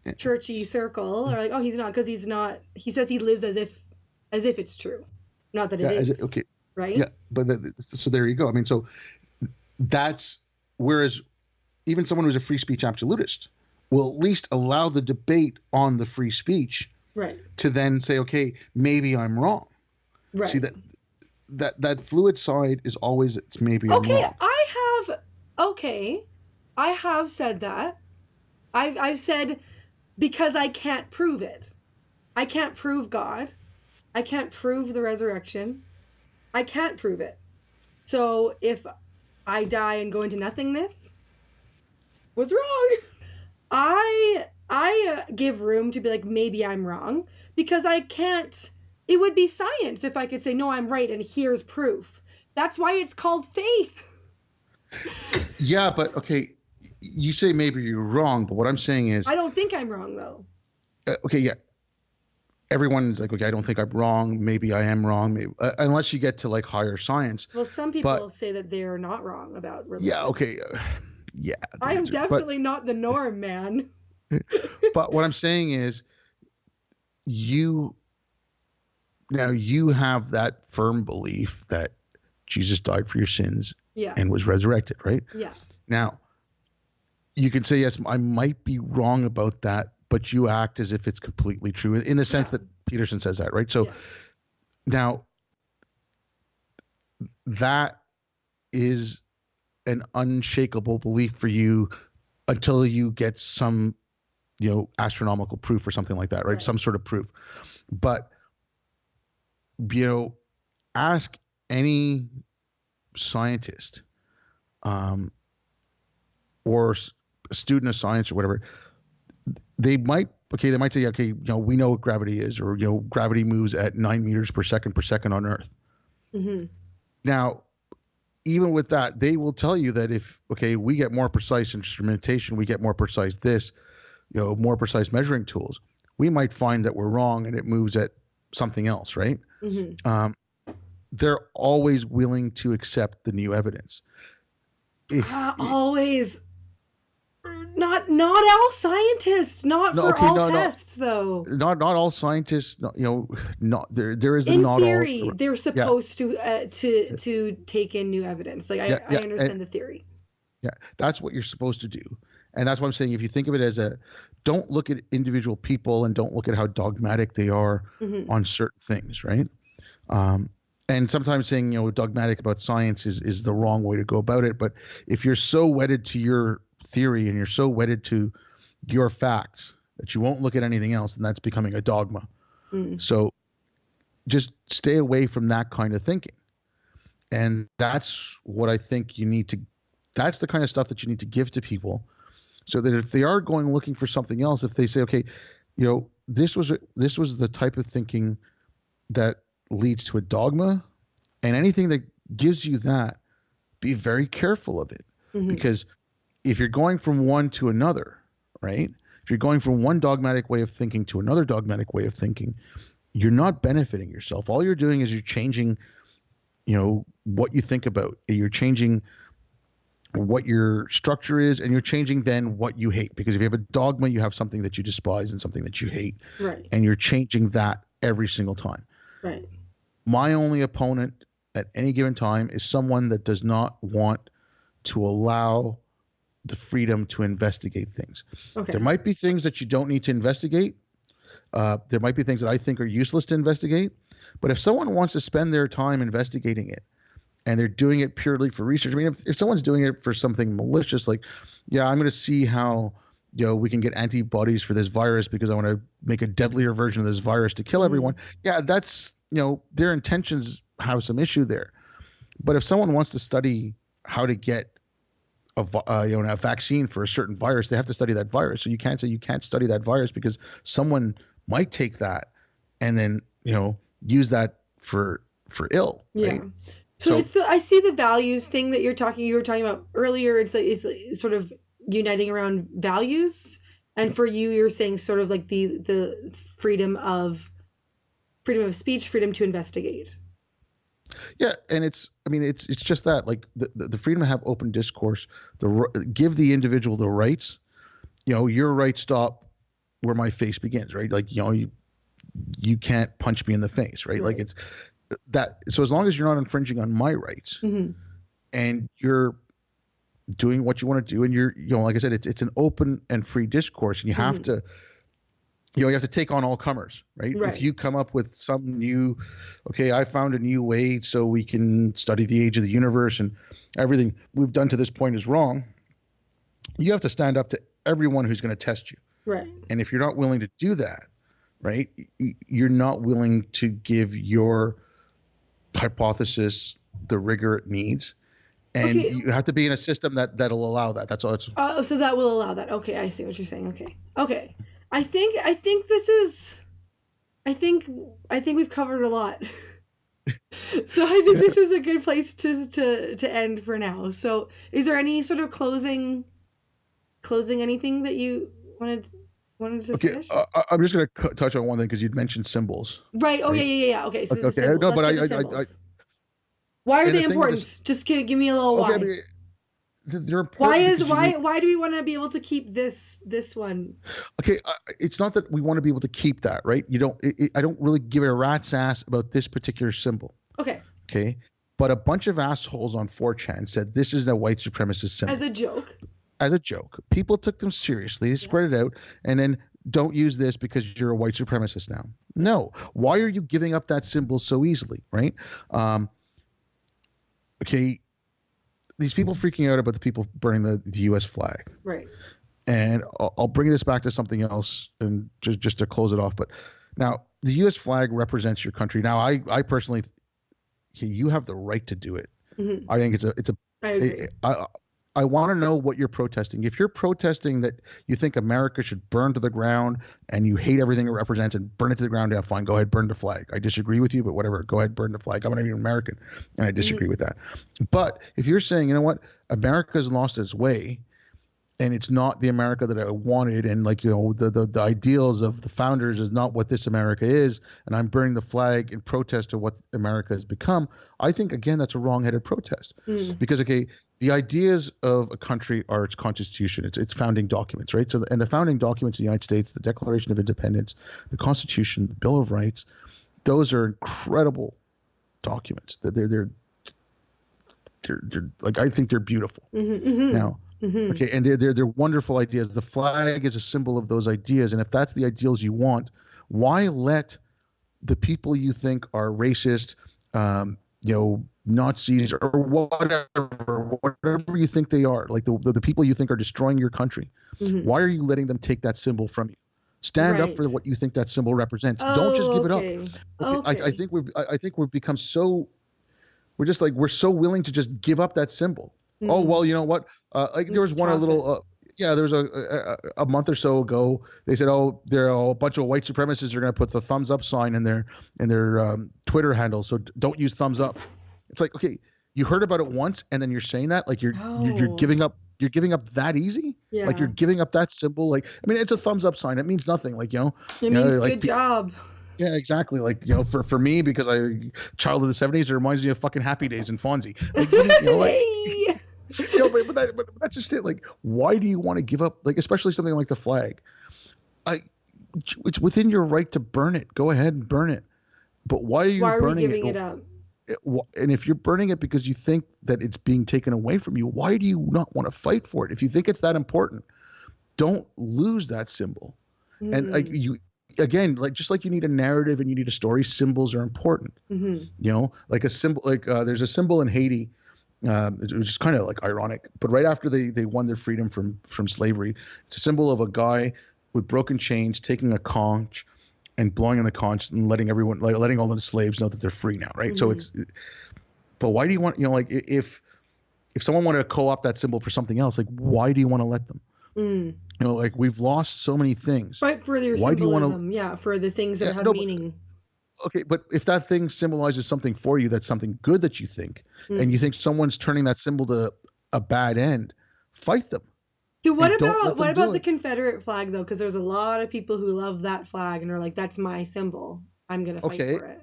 [SPEAKER 2] yeah,
[SPEAKER 1] churchy circle are like, oh, he's not because he's not. He says he lives as if it's true, not that it is,
[SPEAKER 2] okay,
[SPEAKER 1] right?
[SPEAKER 2] yeah, but so there you go. I mean, so that's whereas even someone who's a free speech absolutist will at least allow the debate on the free speech
[SPEAKER 1] Right,
[SPEAKER 2] to then say, okay, maybe I'm wrong. See
[SPEAKER 1] right.
[SPEAKER 2] that fluid side is always it's maybe I'm
[SPEAKER 1] Okay,
[SPEAKER 2] wrong.
[SPEAKER 1] I Okay, I have said that. I've said because I can't prove it. I can't prove God. I can't prove the resurrection. I can't prove it. So if I die and go into nothingness, what's wrong? I give room to be like maybe I'm wrong because I can't. It would be science if I could say no, I'm right and here's proof. That's why it's called faith.
[SPEAKER 2] Yeah, but okay, you say maybe you're wrong, but what I'm saying is,
[SPEAKER 1] I don't think I'm wrong though.
[SPEAKER 2] okay, yeah, everyone's like, okay, I don't think I'm wrong. Maybe I am wrong. Maybe, unless you get to like higher science.
[SPEAKER 1] Well, some
[SPEAKER 2] But
[SPEAKER 1] people say that they're not wrong about
[SPEAKER 2] yeah,
[SPEAKER 1] religion.
[SPEAKER 2] okay, yeah,
[SPEAKER 1] I am
[SPEAKER 2] but
[SPEAKER 1] definitely not the norm, man.
[SPEAKER 2] but what I'm saying is, you now you have that firm belief that Jesus died for your sins
[SPEAKER 1] Yeah.
[SPEAKER 2] and was resurrected, right?
[SPEAKER 1] Yeah.
[SPEAKER 2] Now, you can say, yes, I might be wrong about that, but you act as if it's completely true in the sense
[SPEAKER 1] Yeah.
[SPEAKER 2] that Peterson says that, right? So
[SPEAKER 1] Yeah.
[SPEAKER 2] now that is an unshakable belief for you until you get some, astronomical proof or something like that, right?
[SPEAKER 1] Right.
[SPEAKER 2] Some sort of proof. But, you know, ask any scientist, or a student of science or whatever, they might say, okay, we know what gravity is, or, gravity moves at 9 meters per second on Earth.
[SPEAKER 1] Mm-hmm.
[SPEAKER 2] Now, even with that, they will tell you that if, okay, we get more precise instrumentation, we get more precise this, more precise measuring tools, we might find that we're wrong and it moves at something else, right?
[SPEAKER 1] Mm-hmm.
[SPEAKER 2] They're always willing to accept the new evidence. If
[SPEAKER 1] Always. Not all scientists. Not
[SPEAKER 2] no,
[SPEAKER 1] for
[SPEAKER 2] okay,
[SPEAKER 1] all
[SPEAKER 2] no,
[SPEAKER 1] tests, though.
[SPEAKER 2] not all scientists, no, not there is the
[SPEAKER 1] In
[SPEAKER 2] not all.
[SPEAKER 1] theory, they're
[SPEAKER 2] Yeah,
[SPEAKER 1] supposed to take in new evidence. Like
[SPEAKER 2] yeah,
[SPEAKER 1] I
[SPEAKER 2] yeah,
[SPEAKER 1] understand the theory.
[SPEAKER 2] yeah. That's what you're supposed to do, and that's what I'm saying. If you think of it as don't look at individual people and don't look at how dogmatic they are
[SPEAKER 1] Mm-hmm.
[SPEAKER 2] on certain things, right? Um, and sometimes saying dogmatic about science is the wrong way to go about it. But if you're so wedded to your theory and you're so wedded to your facts that you won't look at anything else, then that's becoming a dogma.
[SPEAKER 1] Mm.
[SPEAKER 2] So just stay away from that kind of thinking. And that's what I think you need to, that's the kind of stuff that you need to give to people, so that if they are going looking for something else, if they say, okay, this was the type of thinking that leads to a dogma, and anything that gives you that, be very careful of it.
[SPEAKER 1] Mm-hmm.
[SPEAKER 2] Because if you're going from one to another, right? If you're going from one dogmatic way of thinking to another dogmatic way of thinking, you're not benefiting yourself. All you're doing is you're changing, what you think about. You're changing what your structure is, and you're changing then what you hate. Because if you have a dogma, you have something that you despise and something that you hate.
[SPEAKER 1] Right.
[SPEAKER 2] And you're changing that every single time.
[SPEAKER 1] Right.
[SPEAKER 2] My only opponent at any given time is someone that does not want to allow the freedom to investigate things.
[SPEAKER 1] Okay.
[SPEAKER 2] There might be things that you don't need to investigate. There might be things that I think are useless to investigate. But if someone wants to spend their time investigating it, and they're doing it purely for research, I mean, if someone's doing it for something malicious, like, yeah, I'm going to see how we can get antibodies for this virus because I want to make a deadlier version of this virus to kill everyone. Yeah, that's their intentions have some issue there. But if someone wants to study how to get a vaccine for a certain virus, they have to study that virus. So you can't say you can't study that virus because someone might take that and then use that for ill.
[SPEAKER 1] Yeah.
[SPEAKER 2] Right?
[SPEAKER 1] So it's I see the values thing that you were talking about earlier. It's sort of uniting around values, and for you, you're saying sort of like the freedom of speech, freedom to investigate.
[SPEAKER 2] Yeah, and it's just that, like, the freedom to have open discourse, give the individual the rights. Your rights stop where my face begins, right? Like, you can't punch me in the face, right? Like, it's that. So as long as you're not infringing on my rights,
[SPEAKER 1] Mm-hmm.
[SPEAKER 2] and you're doing what you want to do, and you're like I said, it's an open and free discourse, and you have
[SPEAKER 1] Mm-hmm.
[SPEAKER 2] to you have to take on all comers, right? If
[SPEAKER 1] Right.
[SPEAKER 2] you come up with some new, okay, I found a new way so we can study the age of the universe and everything we've done to this point is wrong, you have to stand up to everyone who's going to test you.
[SPEAKER 1] Right.
[SPEAKER 2] And if you're not willing to do that, right, you're not willing to give your hypothesis the rigor it needs. And
[SPEAKER 1] Okay.
[SPEAKER 2] you have to be in a system that'll allow that. That's all it's.
[SPEAKER 1] So that will allow that. Okay, I see what you're saying. Okay. Okay. I think this is I think I think we've covered a lot. So I think this is a good place to end for now. So is there any sort of closing anything that you wanted to
[SPEAKER 2] Okay,
[SPEAKER 1] finish?
[SPEAKER 2] I'm just going to touch on one thing because you'd mentioned symbols,
[SPEAKER 1] Right. Oh yeah,
[SPEAKER 2] right?
[SPEAKER 1] yeah, yeah, yeah. Okay, so
[SPEAKER 2] Okay,
[SPEAKER 1] the
[SPEAKER 2] okay.
[SPEAKER 1] symbols.
[SPEAKER 2] No,
[SPEAKER 1] Let's
[SPEAKER 2] but
[SPEAKER 1] get the symbols.
[SPEAKER 2] I
[SPEAKER 1] Why are
[SPEAKER 2] and
[SPEAKER 1] they
[SPEAKER 2] the thing with this,
[SPEAKER 1] important? Just give me a little
[SPEAKER 2] okay, I
[SPEAKER 1] why.
[SPEAKER 2] mean, they're important because you need.
[SPEAKER 1] Why do we want to be able to keep this one?
[SPEAKER 2] Okay, it's not that we want to be able to keep that, right? You don't. I don't really give a rat's ass about this particular symbol.
[SPEAKER 1] Okay.
[SPEAKER 2] Okay, but a bunch of assholes on 4chan said this is a white supremacist
[SPEAKER 1] As
[SPEAKER 2] symbol
[SPEAKER 1] a joke.
[SPEAKER 2] as a joke. People took them seriously. They
[SPEAKER 1] Yeah.
[SPEAKER 2] spread it out, and then don't use this because you're a white supremacist now. No, why are you giving up that symbol so easily, right? Um, okay, these people freaking out about the people burning the U.S. flag,
[SPEAKER 1] Right.
[SPEAKER 2] and I'll bring this back to something else, and just to close it off. But now the U.S. flag represents your country. Now, I personally, you have the right to do it.
[SPEAKER 1] Hmm.
[SPEAKER 2] I think it's a
[SPEAKER 1] I agree.
[SPEAKER 2] I want to know what you're protesting. If you're protesting that you think America should burn to the ground and you hate everything it represents and burn it to the ground, yeah, fine, go ahead, burn the flag. I disagree with you, but whatever, go ahead, burn the flag. I'm not even American, and I
[SPEAKER 1] Hmm.
[SPEAKER 2] disagree with that. But if you're saying, you know what, America's lost its way, and it's not the America that I wanted, and like the ideals of the founders is not what this America is, and I'm burning the flag in protest to what America has become. I think again that's a wrong-headed protest,
[SPEAKER 1] Mm.
[SPEAKER 2] because okay, the ideas of a country are its constitution, its founding documents, right? So and the founding documents of the United States, the Declaration of Independence, the Constitution, the Bill of Rights, those are incredible documents. They're like I think they're beautiful.
[SPEAKER 1] Hmm.
[SPEAKER 2] Now,
[SPEAKER 1] Hmm.
[SPEAKER 2] okay, and they're wonderful ideas. The flag is a symbol of those ideas, and if that's the ideals you want, why let the people you think are racist, Nazis or whatever you think they are, like the people you think are destroying your country,
[SPEAKER 1] Hmm.
[SPEAKER 2] why are you letting them take that symbol from you? Stand up for
[SPEAKER 1] Right.
[SPEAKER 2] what you think that symbol represents. Don't just
[SPEAKER 1] Oh,
[SPEAKER 2] give it up.
[SPEAKER 1] okay.
[SPEAKER 2] Okay,
[SPEAKER 1] Okay.
[SPEAKER 2] I think we've become so we're just like we're so willing to just give up that symbol. Oh
[SPEAKER 1] Mm.
[SPEAKER 2] well, you know what? Like there was
[SPEAKER 1] Just
[SPEAKER 2] one a
[SPEAKER 1] toss it.
[SPEAKER 2] little. Yeah, there was a month or so ago. They said, oh, there are a bunch of white supremacists are going to put the thumbs up sign in their Twitter handle. So don't use thumbs up. It's like okay, you heard about it once, and then you're saying that like you're
[SPEAKER 1] Oh,
[SPEAKER 2] giving up. You're giving up that easy. Like you're
[SPEAKER 1] yeah.
[SPEAKER 2] giving up that symbol. Like I mean, it's a thumbs up sign. It means nothing. Like
[SPEAKER 1] It means
[SPEAKER 2] like
[SPEAKER 1] good job.
[SPEAKER 2] yeah, exactly. Like for me, because I child of the '70s, it reminds me of fucking Happy Days and Fonzie. Like like
[SPEAKER 1] Hey.
[SPEAKER 2] but that's just it. Like, why do you want to give up? Like, especially something like the flag. I, it's within your right to burn it. Go ahead and burn it. But why are you
[SPEAKER 1] Why are we
[SPEAKER 2] burning it?
[SPEAKER 1] giving it up?
[SPEAKER 2] And if you're burning it because you think that it's being taken away from you, why do you not want to fight for it? If you think it's that important, don't lose that symbol. And like
[SPEAKER 1] Mm.
[SPEAKER 2] you again, like just like you need a narrative and you need a story, symbols are important.
[SPEAKER 1] Hmm.
[SPEAKER 2] Like a symbol, like there's a symbol in Haiti, which is kind of like ironic, but right after they won their freedom from slavery, it's a symbol of a guy with broken chains taking a conch and blowing on the conch and letting all the slaves know that they're free now, right? So
[SPEAKER 1] Hmm.
[SPEAKER 2] it's, but why do you want, like if someone wanted to co-opt that symbol for something else, like why do you want to let them?
[SPEAKER 1] Mm.
[SPEAKER 2] Like we've lost so many things.
[SPEAKER 1] But for their
[SPEAKER 2] Why do you want to?
[SPEAKER 1] symbolism, yeah, for the things that
[SPEAKER 2] Yeah,
[SPEAKER 1] have
[SPEAKER 2] no, but
[SPEAKER 1] meaning.
[SPEAKER 2] okay, but if that thing symbolizes something for you, that's something good that you think, and
[SPEAKER 1] Mm.
[SPEAKER 2] you think someone's turning that symbol to a bad end, fight them
[SPEAKER 1] Dude,
[SPEAKER 2] and don't let
[SPEAKER 1] what
[SPEAKER 2] them
[SPEAKER 1] about
[SPEAKER 2] do
[SPEAKER 1] the
[SPEAKER 2] it.
[SPEAKER 1] Confederate flag though? Because there's a lot of people who love that flag and are like, "That's my symbol. I'm gonna fight
[SPEAKER 2] Okay,
[SPEAKER 1] for it."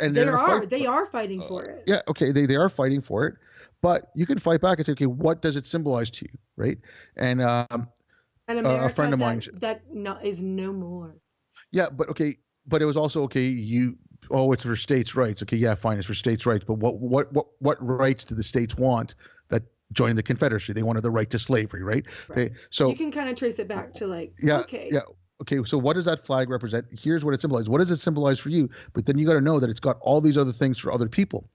[SPEAKER 2] and they're gonna fight.
[SPEAKER 1] They are fighting for it.
[SPEAKER 2] Yeah, okay, they are fighting for it, but you can fight back and say, okay, what does it symbolize to you, right? And
[SPEAKER 1] An
[SPEAKER 2] a friend
[SPEAKER 1] America
[SPEAKER 2] of mine,
[SPEAKER 1] is no more.
[SPEAKER 2] yeah, but okay, but it was also okay. Oh, it's for states' rights. Okay, yeah, fine, it's for states' rights, but what rights do the states want that joined the Confederacy? They wanted the right to slavery, right?
[SPEAKER 1] Right.
[SPEAKER 2] Okay,
[SPEAKER 1] You
[SPEAKER 2] so
[SPEAKER 1] can kind of trace it back to like,
[SPEAKER 2] yeah,
[SPEAKER 1] okay,
[SPEAKER 2] yeah. okay, so what does that flag represent? Here's what it symbolizes. What does it symbolize for you? But then you got to know that it's got all these other things for other people.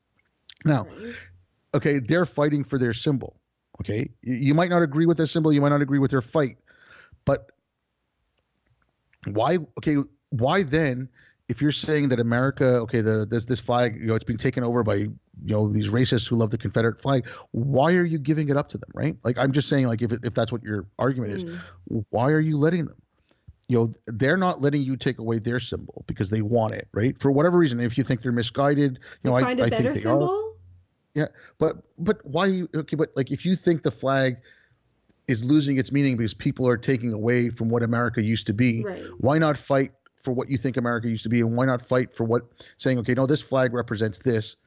[SPEAKER 2] Now,
[SPEAKER 1] Right.
[SPEAKER 2] okay, they're fighting for their symbol. Okay, you might not agree with their symbol, you might not agree with their fight, but why? Okay, why then? If you're saying that America, okay, this flag, it's been taken over by these racists who love the Confederate flag, why are you giving it up to them, right? Like I'm just saying, like if that's what your argument is,
[SPEAKER 1] Mm.
[SPEAKER 2] why are you letting them? They're not letting you take away their symbol because they want it, right? For whatever reason, if you think they're misguided,
[SPEAKER 1] You find a
[SPEAKER 2] I think
[SPEAKER 1] better
[SPEAKER 2] they are.
[SPEAKER 1] symbol?
[SPEAKER 2] Yeah, but why? Okay, but like if you think the flag is losing its meaning because people are taking away from what America used to be,
[SPEAKER 1] Right.
[SPEAKER 2] why not fight for what you think America used to be, and why not fight for what saying, okay, no, this flag represents this,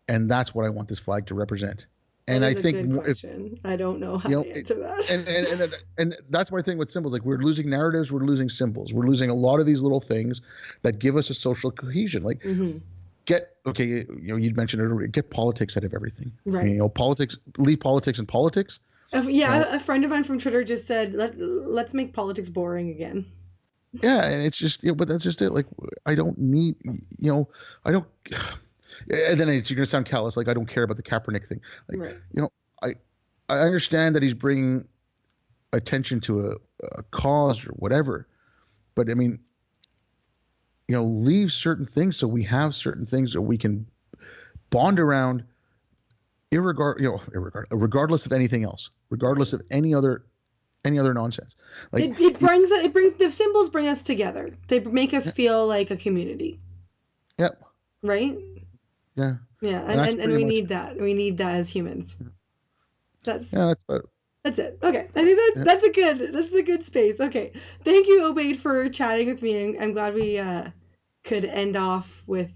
[SPEAKER 2] and that's what I want this flag to represent.
[SPEAKER 1] That
[SPEAKER 2] And I
[SPEAKER 1] is a
[SPEAKER 2] think
[SPEAKER 1] good
[SPEAKER 2] if
[SPEAKER 1] question. I don't know how
[SPEAKER 2] you
[SPEAKER 1] to
[SPEAKER 2] know,
[SPEAKER 1] answer that.
[SPEAKER 2] and that's my thing with symbols. Like we're losing narratives, we're losing symbols, we're losing a lot of these little things that give us a social cohesion. Like
[SPEAKER 1] Hmm.
[SPEAKER 2] get okay, you'd mentioned it earlier. Get politics out of everything.
[SPEAKER 1] Right.
[SPEAKER 2] Politics, leave politics and politics. You know,
[SPEAKER 1] Yeah, a friend of mine from Twitter just said, let's make politics boring again.
[SPEAKER 2] yeah, and it's just but that's just it. Like I don't need I don't. And then you're gonna sound callous, like I don't care about the Kaepernick thing. Like
[SPEAKER 1] Right.
[SPEAKER 2] you know, I I understand that he's bringing attention to a cause or whatever, but I mean, leave certain things so we have certain things that we can bond around, regardless of anything else, regardless
[SPEAKER 1] Right.
[SPEAKER 2] of any other nonsense. Like,
[SPEAKER 1] It brings the symbols bring us together. They make us
[SPEAKER 2] yeah,
[SPEAKER 1] feel like a community,
[SPEAKER 2] yeah,
[SPEAKER 1] right?
[SPEAKER 2] yeah,
[SPEAKER 1] Yeah,
[SPEAKER 2] and that's
[SPEAKER 1] and
[SPEAKER 2] pretty
[SPEAKER 1] we
[SPEAKER 2] much,
[SPEAKER 1] need that. We need that as humans. That's
[SPEAKER 2] yeah, that's about,
[SPEAKER 1] that's it. Okay, I think
[SPEAKER 2] yeah.
[SPEAKER 1] that's a good space. Okay, thank you, Obaid, for chatting with me. I'm glad we could end off with